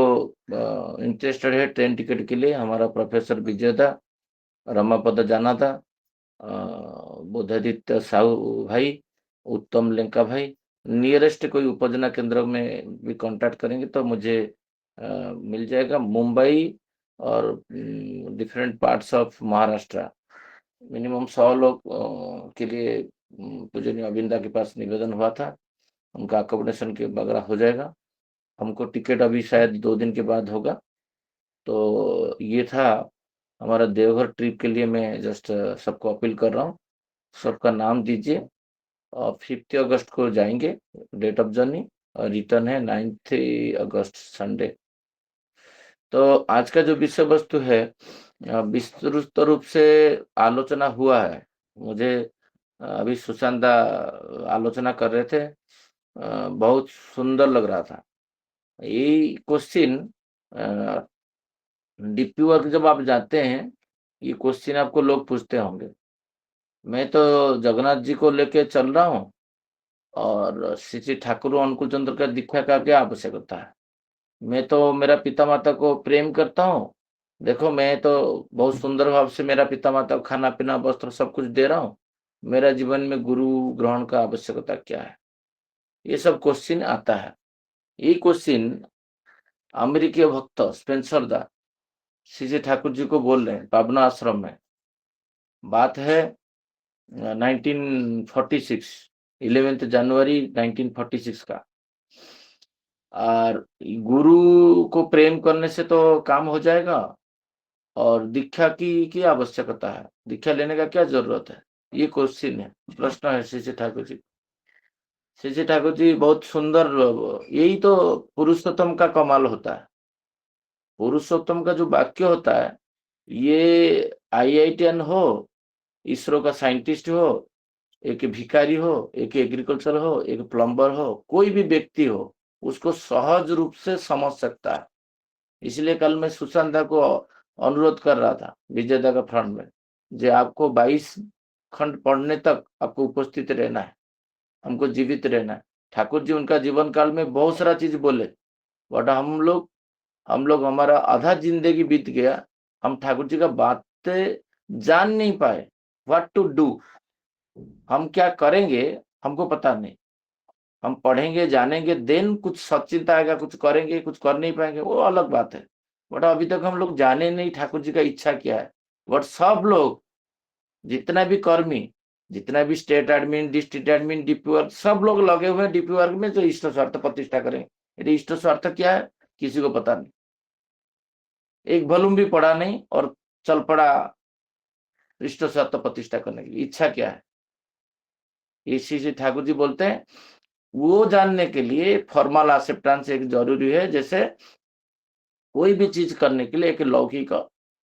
इंटरेस्टेड है ट्रेन टिकट के लिए, हमारा प्रोफेसर विजयदा, रमापद जाना था, बुद्धादित्य साहू भाई, उत्तम लेंका भाई, नियरेस्ट कोई उपजना केंद्र में भी कांटेक्ट करेंगे तो मुझे मिल जाएगा। मुंबई और different parts of Maharashtra minimum 100 लोग के लिए पूजनीय अविंदा के पास निवेदन हुआ था। उनका अकोमोडेशन के वगैरह हो जाएगा। हमको टिकट अभी शायद 2 दिन के बाद होगा। तो ये था हमारा देवघर ट्रिप के लिए। मैं जस्ट सबको अपील कर रहा हूँ, सबका नाम दीजिए। और 5 अगस्त को जाएंगे, डेट ऑफ जर्नी, और रिटर्न है 9 अगस्त संडे। तो आज का जो विषय वस्तु है, विस्तृत रूप से आलोचना हुआ है। मुझे अभी सुशांत आलोचना कर रहे थे, बहुत सुंदर लग रहा था। ये क्वेश्चन डीपी वर्क जब आप जाते हैं, ये क्वेश्चन आपको लोग पूछते होंगे। मैं तो जगन्नाथ जी को लेके चल रहा हूँ, और श्री श्री ठाकुर अनुकूल चंद्र का दीक्षा का क्या आवश्यकता है? मैं तो मेरा पिता माता को प्रेम करता हूँ। देखो, मैं तो बहुत सुंदर भाव से मेरा पिता माता को खाना पीना वस्त्र सब कुछ दे रहा हूँ। मेरा जीवन में गुरु ग्रहण का आवश्यकता क्या है? ये सब क्वेश्चन आता है। ये क्वेश्चन अमेरिकी भक्त स्पेंसर दा श्री श्री ठाकुर जी को बोल रहे हैं पावना आश्रम में। बात है 1946, 11 जनवरी 1946 का। और गुरु को प्रेम करने से तो काम हो जाएगा, और दीक्षा की आवश्यकता है? दीक्षा लेने का क्या जरूरत है? ये क्वेश्चन है, प्रश्न है श्री श्री ठाकुर जी। श्री श्री ठाकुर जी बहुत सुंदर, यही तो पुरुषोत्तम का कमाल होता है। पुरुषोत्तम का जो वाक्य होता है, ये IITian हो, इसरो का साइंटिस्ट हो, एक भिखारी हो, एक एग्रीकल्चर हो, एक प्लम्बर हो, कोई भी व्यक्ति हो, उसको सहज रूप से समझ सकता है। इसलिए कल मैं सुशांत दा को अनुरोध कर रहा था विजयदा का फ्रंट में, जे आपको 22 खंड पढ़ने तक आपको उपस्थित रहना है, हमको जीवित रहना है। ठाकुर जी उनका जीवन काल में बहुत सारा चीज बोले, बट हम लोग हमारा आधा जिंदगी बीत गया, हम ठाकुर जी का बातें जान नहीं पाए। व्हाट टू डू, हम क्या करेंगे हमको पता नहीं। हम पढ़ेंगे जानेंगे, देन कुछ सचिंता आएगा, कुछ करेंगे, कुछ कर नहीं पाएंगे, वो अलग बात है। बट अभी तक हम लोग जाने नहीं ठाकुर जी का इच्छा क्या है। बट सब लोग, जितना भी कर्मी, जितना भी state admin, district admin, DP work, सब लोग लगे हुए हैं डीपी वर्क में, जो इष्ट स्वार्थ प्रतिष्ठा करें। यदि इष्ट स्वार्थ क्या है किसी को पता नहीं। एक भलुम भी पढ़ा नहीं और चल पड़ा इष्ट स्वार्थ प्रतिष्ठा करने की इच्छा क्या है? इसी से ठाकुर जी बोलते हैं, वो जानने के लिए फॉर्मल एक्सेप्टेंस एक जरूरी है। जैसे कोई भी चीज करने के लिए एक लौकिक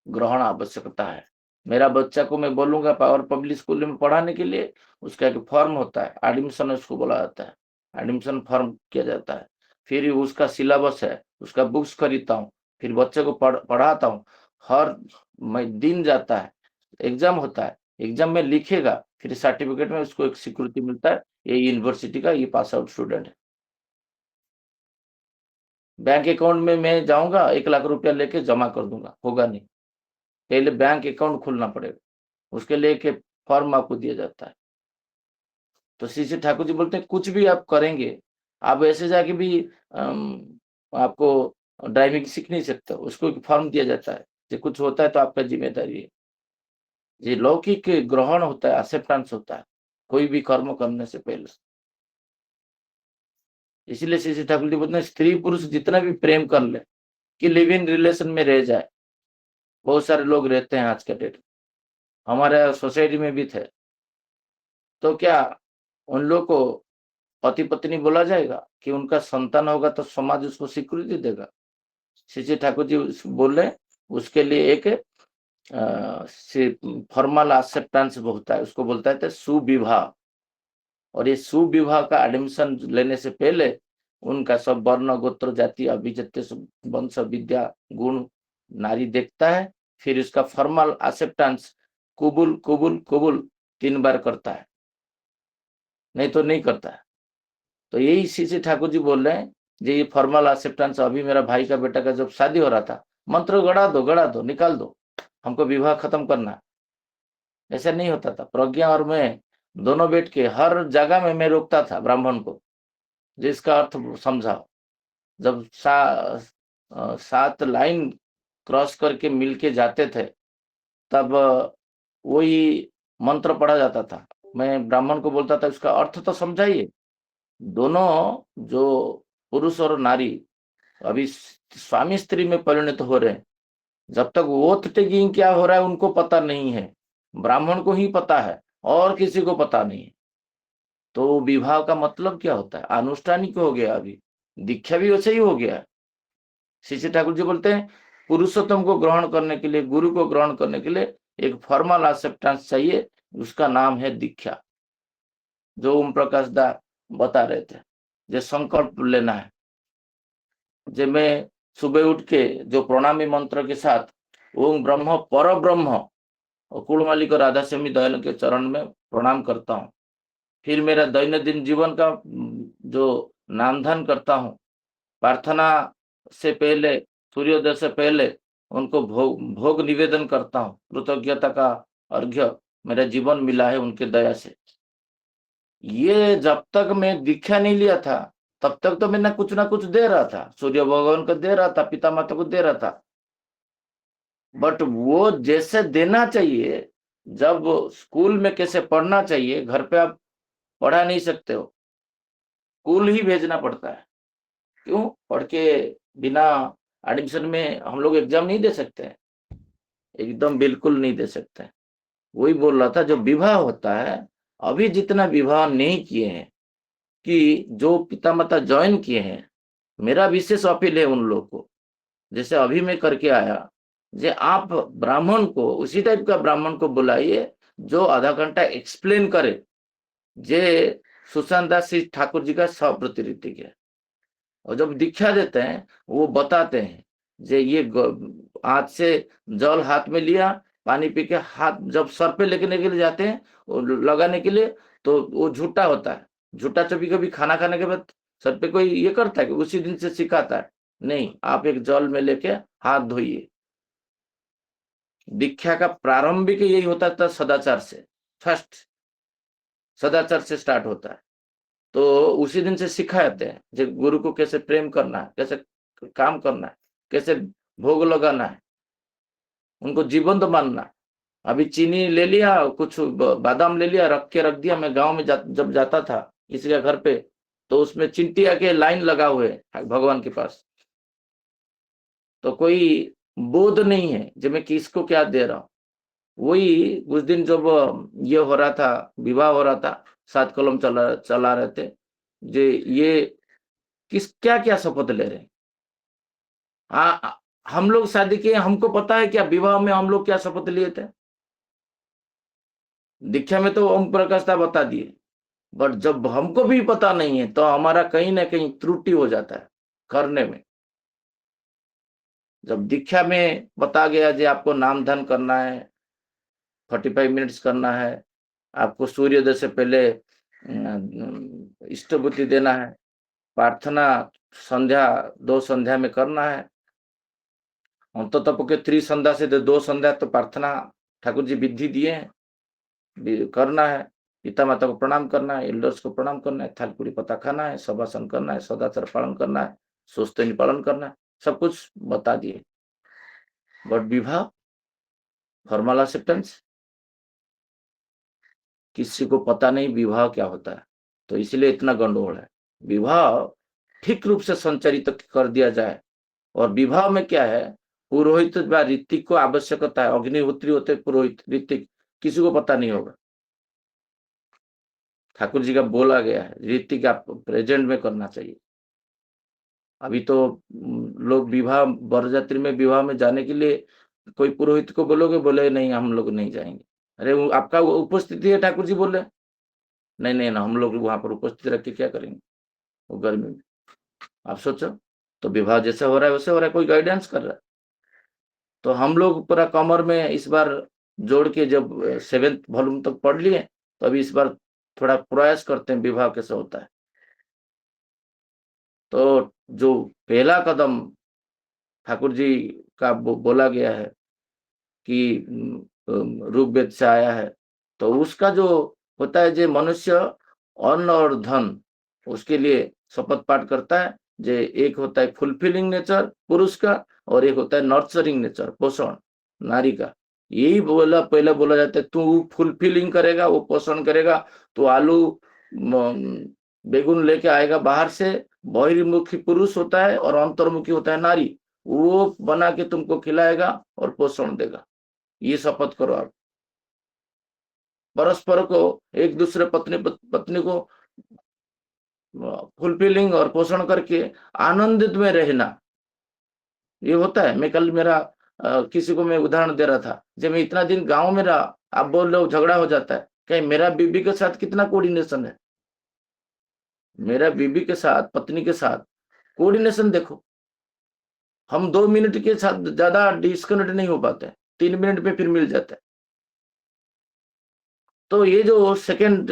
ग्रहण आवश्यकता है। मेरा बच्चा को मैं बोलूंगा पावर पब्लिक स्कूल में पढ़ाने के लिए, उसका एक फॉर्म होता है, एडमिशन उसको बोला जाता है, एडमिशन फॉर्म किया जाता है। फिर उसका सिलेबस है, उसका बुक्स खरीदता हूँ, फिर बच्चे को पढ़ाता हूँ। हर दिन जाता है, एग्जाम होता है, एग्जाम में लिखेगा, फिर सर्टिफिकेट में उसको एक सिक्योरिटी मिलता है, ये यूनिवर्सिटी का ये पास आउट स्टूडेंट है। बैंक अकाउंट में मैं जाऊंगा 1 लाख रुपया लेके जमा कर दूंगा, होगा नहीं। पहले बैंक अकाउंट खोलना पड़ेगा, उसके लिए एक फॉर्म आपको दिया जाता है। तो श्री श्री ठाकुर जी बोलते हैं कुछ भी आप करेंगे, आप ऐसे जाके भी आपको ड्राइविंग सीख नहीं सकते, उसको एक फॉर्म दिया जाता है कि कुछ होता है तो आपका जिम्मेदारी है। ये लौकिक ग्रहण होता है, एक्सेप्टेंस होता है कोई भी कर्म करने से पहले। इसलिए श्री ठाकुर जी बोलते हैं स्त्री पुरुष जितना भी प्रेम कर ले कि लिव इन रिलेशन में रह जाए। बहुत सारे लोग रहते हैं आज के डेट, हमारे सोसाइटी में भी थे। तो क्या उन लोग को पति पत्नी बोला जाएगा कि उनका संतान होगा तो समाज उसको स्वीकृति देगा? श्री ठाकुर जी बोले उसके लिए एक फॉर्मल एक्सेप्टेंस होता है, उसको बोलता है सुविवाह। और ये सुविवाह का एडमिशन लेने से पहले उनका सब वर्ण गोत्र जाति अभिजात्य वंश विद्या गुण नारी देखता है, फिर उसका फॉर्मल एक्सेप्टेंस कबूल कबूल कबूल 3 बार करता है, नहीं तो नहीं करता है। तो यही श्री ठाकुर जी बोल रहे हैं जी ये फॉर्मल एक्सेप्टेंस। अभी मेरा भाई का बेटा का जब शादी हो रहा था, मंत्र गड़ा दो निकाल दो, हमको विवाह खत्म करना। ऐसा नहीं होता था। प्रज्ञा और मैं दोनों बैठ के हर जगह में मैं रोकता था ब्राह्मण को, जिसका अर्थ समझाओ। जब 7 लाइन क्रॉस करके मिलके जाते थे तब वही मंत्र पढ़ा जाता था। मैं ब्राह्मण को बोलता था उसका अर्थ तो समझाइए। दोनों जो पुरुष और नारी अभी स्वामी स्त्री में परिणत हो रहे हैं, जब तक ओथ टेकिंग क्या हो रहा है उनको पता नहीं है, ब्राह्मण को ही पता है और किसी को पता नहीं है। तो विवाह का मतलब क्या होता है? अनुष्ठानिक हो गया। अभी दीक्षा भी वैसे ही हो गया। श्री ठाकुर जी बोलते हैं पुरुषोत्तम को ग्रहण करने के लिए, गुरु को ग्रहण करने के लिए एक फॉर्मल एक्सेप्टेंस चाहिए, उसका नाम है दीक्षा। जो ओम प्रकाश दा बता रहे थे, जो संकल्प लेना है। जब मैं सुबह उठ के जो प्रणामी मंत्र के साथ ओम ब्रह्म पर ब्रह्म और कुलमालिक और राधा स्वामी दयाल के चरण में प्रणाम करता हूँ, फिर मेरा दैनंदिन जीवन का जो नामधान करता हूँ, प्रार्थना से पहले सूर्योदय से पहले उनको भोग निवेदन करता हूँ, कृतज्ञता का अर्घ्य मेरा जीवन मिला है उनके दया से। ये जब तक मैं दीक्षा नहीं लिया था तब तक तो मैं ना कुछ दे रहा था, सूर्य भगवान को दे रहा था, पिता माता को दे रहा था, बट वो जैसे देना चाहिए, जब स्कूल में कैसे पढ़ना चाहिए, घर पे आप पढ़ा नहीं सकते हो, स्कूल ही भेजना पड़ता है। क्यों? पढ़ के बिना एडमिशन में हम लोग एग्जाम नहीं दे सकते, एकदम बिल्कुल नहीं दे सकते। वही बोल रहा था जो विवाह होता है, अभी जितना विवाह नहीं किए हैं कि जो पिता माता ज्वाइन किए हैं, मेरा विशेष अपील है उन लोगों को, जैसे अभी मैं करके आया, जे आप ब्राह्मण को उसी टाइप का ब्राह्मण को बुलाइए जो आधा घंटा एक्सप्लेन करे जे सुशांत दास श्री ठाकुर जी का सप्रतिनिधि है। और जब दीक्षा देते हैं वो बताते हैं जे ये हाथ से जल हाथ में लिया, पानी पी के हाथ जब सर पे लेने के लिए जाते हैं वो लगाने के लिए, तो वो झूठा होता है। झूठा कभी कभी खाना खाने के बाद सर पे कोई ये करता है कि उसी दिन से सिखाता है, नहीं, आप एक जल में लेके हाथ धोइए। दीक्षा का प्रारंभिक यही होता था सदाचार से, फर्स्ट सदाचार से स्टार्ट होता है। तो उसी दिन से सिखाते हैं जो गुरु को कैसे प्रेम करना है, कैसे काम करना है, कैसे भोग लगाना है, उनको जीवंत मानना। अभी चीनी ले लिया, कुछ बादाम ले लिया, रख दिया। मैं गांव में जब जाता था किसी के घर पे, तो उसमें चिंटिया के लाइन लगा हुए भगवान के पास, तो कोई बोध नहीं है जो मैं किसको क्या दे रहा हूँ। वही उस दिन जब ये हो रहा था, विवाह हो रहा था, 7 कलम चला रहे थे, जे ये क्या क्या शपथ ले रहे हैं। हाँ, हम लोग शादी किए, हमको पता है क्या विवाह में हम लोग क्या शपथ लिए थे? दीक्षा में तो ओम प्रकाशता बता दिए, बट जब हमको भी पता नहीं है तो हमारा कहीं ना कहीं त्रुटि हो जाता है करने में। जब दीक्षा में बता गया जी आपको नाम धन करना है, 45 मिनट्स करना है, आपको सूर्योदय से पहले इष्टभूति देना है, प्रार्थना संध्या 2 संध्या में करना है, हम तो तपके 3 संध्या से 2 संध्या तो प्रार्थना ठाकुर जी विधि दिए हैं, करना है, पिता माता को प्रणाम करना है, एल्डर्स को प्रणाम करना है, थालपुरी पता खाना है, सभासन करना है, सदाचार पालन करना है, सोचते पालन करना है, सब कुछ बता दिए, बट विवाह फॉर्मल एक्सेप्टेंस किसी को पता नहीं विवाह क्या होता है, तो इसलिए इतना गंडगोल है। विवाह ठीक रूप से संचालित कर दिया जाए, और विवाह में क्या है, पुरोहित व ऋतिक को आवश्यकता है, अग्निहोत्री होते पुरोहित ऋतिक, किसी को पता नहीं होगा। ठाकुर जी का बोला गया है ऋतिक आप प्रेजेंट में करना चाहिए। अभी तो लोग विवाह बरयात्री में विवाह में जाने के लिए कोई पुरोहित को बोलोगे, बोले नहीं हम लोग नहीं जाएंगे। अरे आपका उपस्थिति है, ठाकुर जी बोले नहीं नहीं ना, हम लोग वहां पर उपस्थित रख के क्या करेंगे वो गर्मी में। आप सोचो, तो विवाह जैसे हो रहा है वैसे हो रहा है, कोई गाइडेंस कर रहा है। तो हम लोग पूरा कमर में इस बार जोड़ के जब 7th वॉल्यूम तक पढ़ लिए, तो अभी इस बार थोड़ा प्रयास करते हैं विवाह कैसे होता है। तो जो पहला कदम ठाकुर जी का बोला गया है कि ऋग्वेद से आया है, तो उसका जो होता है, जो मनुष्य अन्न और धन उसके लिए शपथ पाठ करता है। जो एक होता है फुलफिलिंग नेचर पुरुष का, और एक होता है नर्चरिंग नेचर पोषण नारी का। यही पहले बोला जाता है, तू फुलफिलिंग करेगा वो पोषण करेगा, तो आलू बेगुन लेके आएगा बाहर से, बहिर्मुखी पुरुष होता है और अंतर्मुखी होता है नारी, वो बना के तुमको खिलाएगा और पोषण देगा। ये शपथ करो आप, परस्पर को एक दूसरे पत्नी को फुलफिलिंग और पोषण करके आनंदित में रहना, ये होता है। मैं कल मेरा किसी को मैं उदाहरण दे रहा था, जब मैं इतना दिन गांव में रहा, आप बोल रहे हो झगड़ा हो जाता है, कहीं मेरा बीबी के साथ कितना कोऑर्डिनेशन है, मेरा बीबी के साथ पत्नी के साथ कोऑर्डिनेशन देखो। हम 2 मिनट के साथ ज्यादा डिस्कनेक्ट नहीं हो पाते, 3 मिनट में फिर मिल जाता है। तो ये जो सेकंड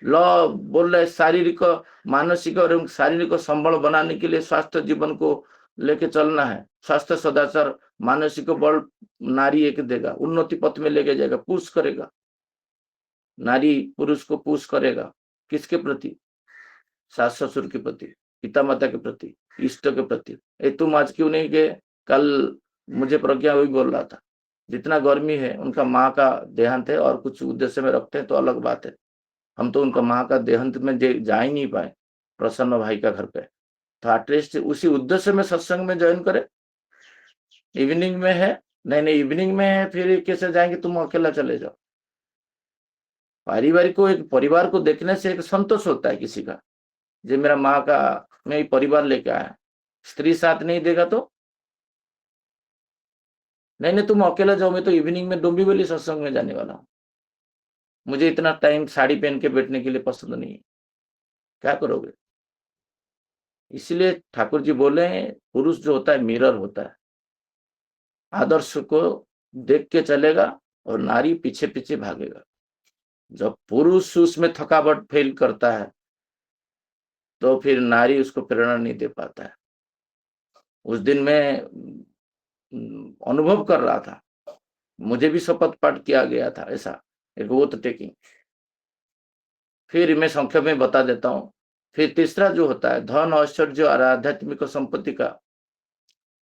लॉ बोल रहा है, शारीरिक मानसिक और शारीरिक संबल बनाने के लिए स्वास्थ्य जीवन को लेके चलना है। स्वास्थ्य सदाचार मानसिक बल नारी एक देगा, उन्नति पथ में लेके जाएगा, पुश करेगा। नारी पुरुष को पुश करेगा, किसके प्रति? सास ससुर के प्रति, पिता माता के प्रति, इष्ट के प्रति। तुम आज क्यों नहीं गए? कल मुझे प्रज्ञा वही बोल रहा था, जितना गर्मी है, उनका माँ का देहांत है और कुछ उद्देश्य में रखते हैं तो अलग बात है। हम तो उनका माँ का देहांत में जा ही नहीं पाए, प्रसन्न भाई का घर पे, तो एटलीस्ट उसी उद्देश्य में सत्संग में ज्वाइन करे। इवनिंग में है, नहीं इवनिंग में है, फिर कैसे जाएंगे? तुम अकेला चले जाओ। पारिवारिक को, एक परिवार को देखने से एक संतोष होता है किसी का, जो मेरा माँ का मैं परिवार लेके आया। स्त्री साथ नहीं देगा तो नहीं तुम अकेला जाओ, मैं तो इवनिंग में डोंबिवली सत्संग में जाने वाला हूँ, मुझे इतना टाइम साड़ी पहन के बैठने के लिए पसंद नहीं है, क्या करोगे? इसलिए ठाकुर जी बोले पुरुष जो होता है मिरर होता है, आदर्श को देख के चलेगा और नारी पीछे पीछे भागेगा। जब पुरुष उसमें थकावट फील करता है तो फिर नारी उसको प्रेरणा नहीं दे पाता है। उस दिन मैं अनुभव कर रहा था, मुझे भी शपथ पाठ किया गया था ऐसा, एक ओथ टेकिंग। फिर मैं संक्षेप में बता देता हूँ। फिर तीसरा जो होता है धन ऐश्वर्य और आध्यात्मिक संपत्ति का,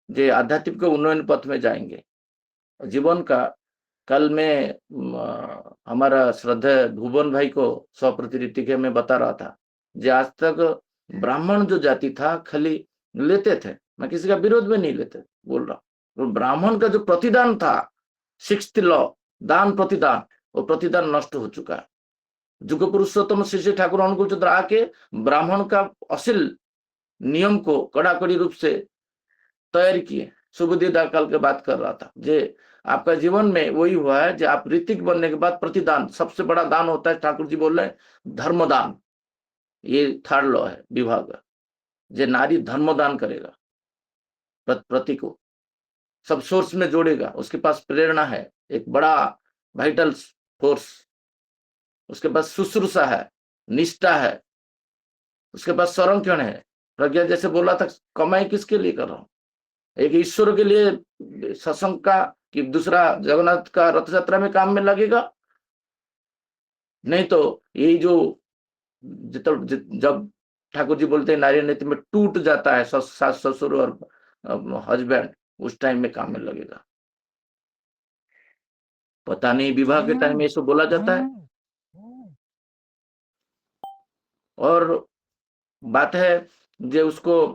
जो आध्यात्मिक उन्नयन पथ में जाएंगे जीवन का। कल में हमारा श्रद्धेय भुवन भाई को स्वप्रति के में बता रहा था, जो आज तक ब्राह्मण जो जाति था खाली लेते थे, मैं किसी का विरोध में नहीं लेते बोल रहा, तो ब्राह्मण का जो प्रतिदान था, 6th लॉ दान प्रतिदान, वो प्रतिदान नष्ट हो चुका है। जुग पुरुषोत्तम श्री ठाकुर अनुकूल चंद्र आके ब्राह्मण का असल नियम को कड़ाकड़ी रूप से तैयार किए। सुबुद्धि काल के बात कर रहा था, जे आपका जीवन में वही हुआ है, जो आप ऋतिक बनने के बाद प्रतिदान, सबसे बड़ा दान होता है, ठाकुर जी बोल रहे हैं धर्मदान। ये 3rd लॉ है विवाह का, जो नारी धर्मदान करेगा, प्रति को सब सोर्स में जोड़ेगा, उसके पास प्रेरणा है, एक बड़ा वाइटल फोर्स, उसके पास शुश्रूषा है, निष्ठा है, उसके पास संरक्षण है। प्रज्ञा जैसे बोला था, कमाई किसके लिए कर रहा हूं? एक ईश्वर के लिए सत्संग का, कि दूसरा जगन्नाथ का रथ यात्रा में काम में लगेगा? नहीं तो यही जो जब ठाकुर जी बोलते हैं नारी नीति में टूट जाता है सास ससुर और हस्बैंड उस टाइम में काम में लगेगा। पता नहीं विवाह के टाइम में इसको बोला जाता है। और बात है जो उसको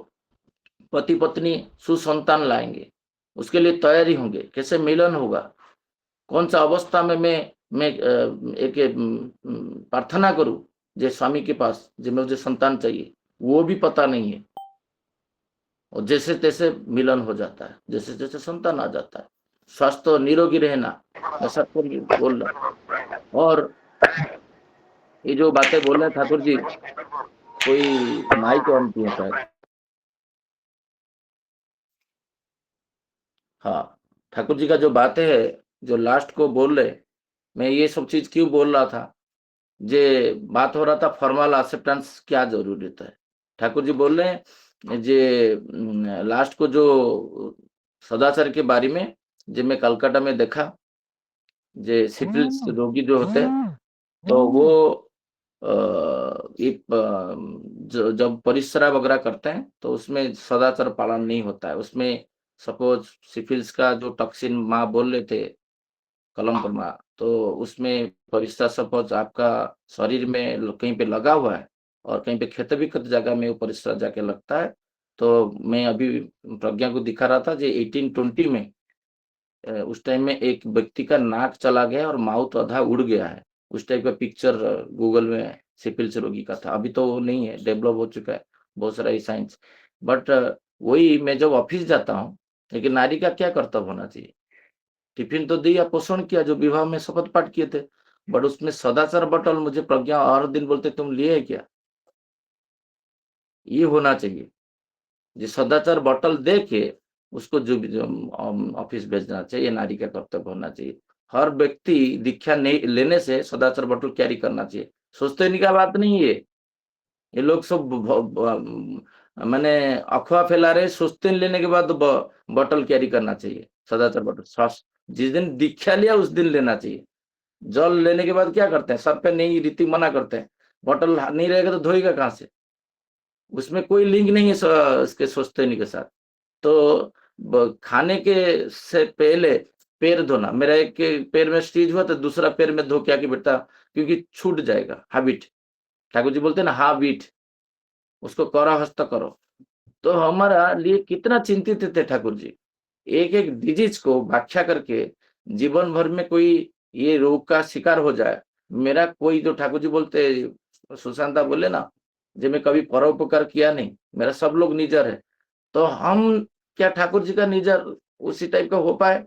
पति पत्नी सुसंतान लाएंगे, उसके लिए तैयारी होंगे, कैसे मिलन होगा, कौन सा अवस्था में मैं एक प्रार्थना करूं जे स्वामी के पास जो मुझे संतान चाहिए, वो भी पता नहीं है। और जैसे तैसे मिलन हो जाता है, जैसे जैसे संतान आ जाता है। स्वास्थ्य और निरोगी रहना, मैं सबको बोल रहा हूँ। और ये जो बातें बोल रहे हैं ठाकुर जी, कोई माइक ऑन किए शायद। हाँ, ठाकुर जी का जो बातें है, जो लास्ट को बोल रहे, मैं ये सब चीज क्यों बोल रहा था, जे बात हो रहा था फॉर्मल एक्सेप्टेंस क्या जरूरत है। ठाकुर जी बोल रहे हैं जे लास्ट को जो सदाचार के बारे में, जो मैं कलकत्ता में देखा, जे सिफिलिस रोगी जो होते हैं, तो वो जब परिश्रा वगैरह करते हैं तो उसमें सदाचार पालन नहीं होता है। उसमें सपोज सिफिलिस का जो टॉक्सिन माँ बोल रहे थे, कलम पर माँ, तो उसमें परिश्रा सपोज आपका शरीर में कहीं पे लगा हुआ है और कहीं पे क्षत विक्षत जगह में वो परिश्रा जाके लगता है। तो मैं अभी प्रज्ञा को दिखा रहा था, जो 1820 में उस टाइम में एक व्यक्ति का नाक चला गया और माउथ आधा उड़ गया है। उस टाइप का पिक्चर गूगल में सिफिलिस रोगी का था। अभी तो वो नहीं है, डेवलप हो चुका है बहुत सारा साइंस। बट वही मैं जब ऑफिस जाता हूँ, लेकिन नारी का क्या कर्तव्य होना चाहिए, टिफिन तो दिया, पोषण किया, जो विवाह में शपथ पाठ किए थे, बट उसमें सदाचार बटल मुझे प्रज्ञा हर दिन बोलते तुम लिए है क्या, ये होना चाहिए। जो सदाचार बटल दे के उसको जो ऑफिस भेजना चाहिए, नारी का कर्तव्य होना चाहिए। हर व्यक्ति दीक्षा नहीं लेने से सदाचार बटल कैरी करना चाहिए। सोचते नहीं का बात नहीं है, ये लोग सब मैंने अफवाह फैला रहे। सोचते लेने के बाद बटल कैरी करना चाहिए, सदाचार बटल जिस दिन दीक्षा लिया उस दिन लेना चाहिए। जल लेने के बाद क्या करते हैं, सर पे नहीं, रीति मना करते हैं, बटल नहीं रहेगा तो धोएगा कहाँ से। उसमें कोई लिंक नहीं है इसके सोचते के साथ। तो खाने के से पहले पैर धोना, मेरा एक पैर में स्टीज हुआ तो दूसरा पैर में धो क्या कि बेटा, क्योंकि छूट जाएगा हैबिट। ठाकुर जी बोलते हैं ना हैबिट, उसको करो हस्त करो। तो हमारा लिए कितना चिंतित थे ठाकुर जी, एक एक डिजीज को व्याख्या करके जीवन भर में कोई ये रोग का शिकार हो जाए। मेरा कोई जो ठाकुर जी बोलते, सुशांता बोले ना, जो मैं कभी परोपकार किया नहीं, मेरा सब लोग निजर है। तो हम क्या ठाकुर जी का निजर उसी टाइप का हो पाए,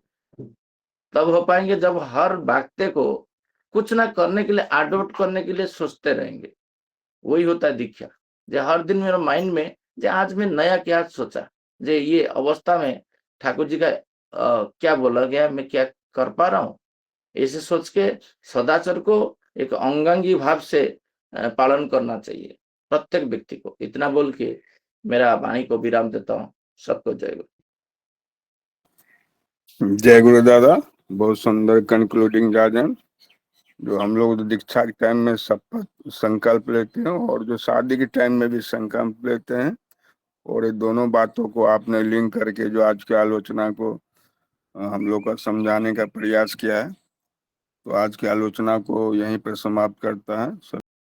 तब हो पाएंगे जब हर वाक्य को कुछ ना करने के लिए, अडॉप्ट करने के लिए सोचते रहेंगे। वही होता है दीक्षा। जो हर दिन मेरा माइंड में जो आज मैं नया क्या सोचा, जो ये अवस्था में ठाकुर जी का क्या बोला गया, मैं क्या कर पा रहा हूँ, ऐसे सोच के सदाचार को एक अंगांगी भाव से पालन करना चाहिए प्रत्येक व्यक्ति को। इतना बोल के मेरा वाणी को विराम देता हूँ। सबको जय गुरु। जय गुरु दादा, बहुत सुंदर कंक्लूडिंग राजन। जो हम लोग दीक्षा के टाइम में संकल्प लेते हैं और जो शादी के टाइम में भी संकल्प लेते हैं, और ये दोनों बातों को आपने लिंक करके जो आज की आलोचना को हम लोग का समझाने का प्रयास किया है, तो आज की आलोचना को यहीं पर समाप्त करता है।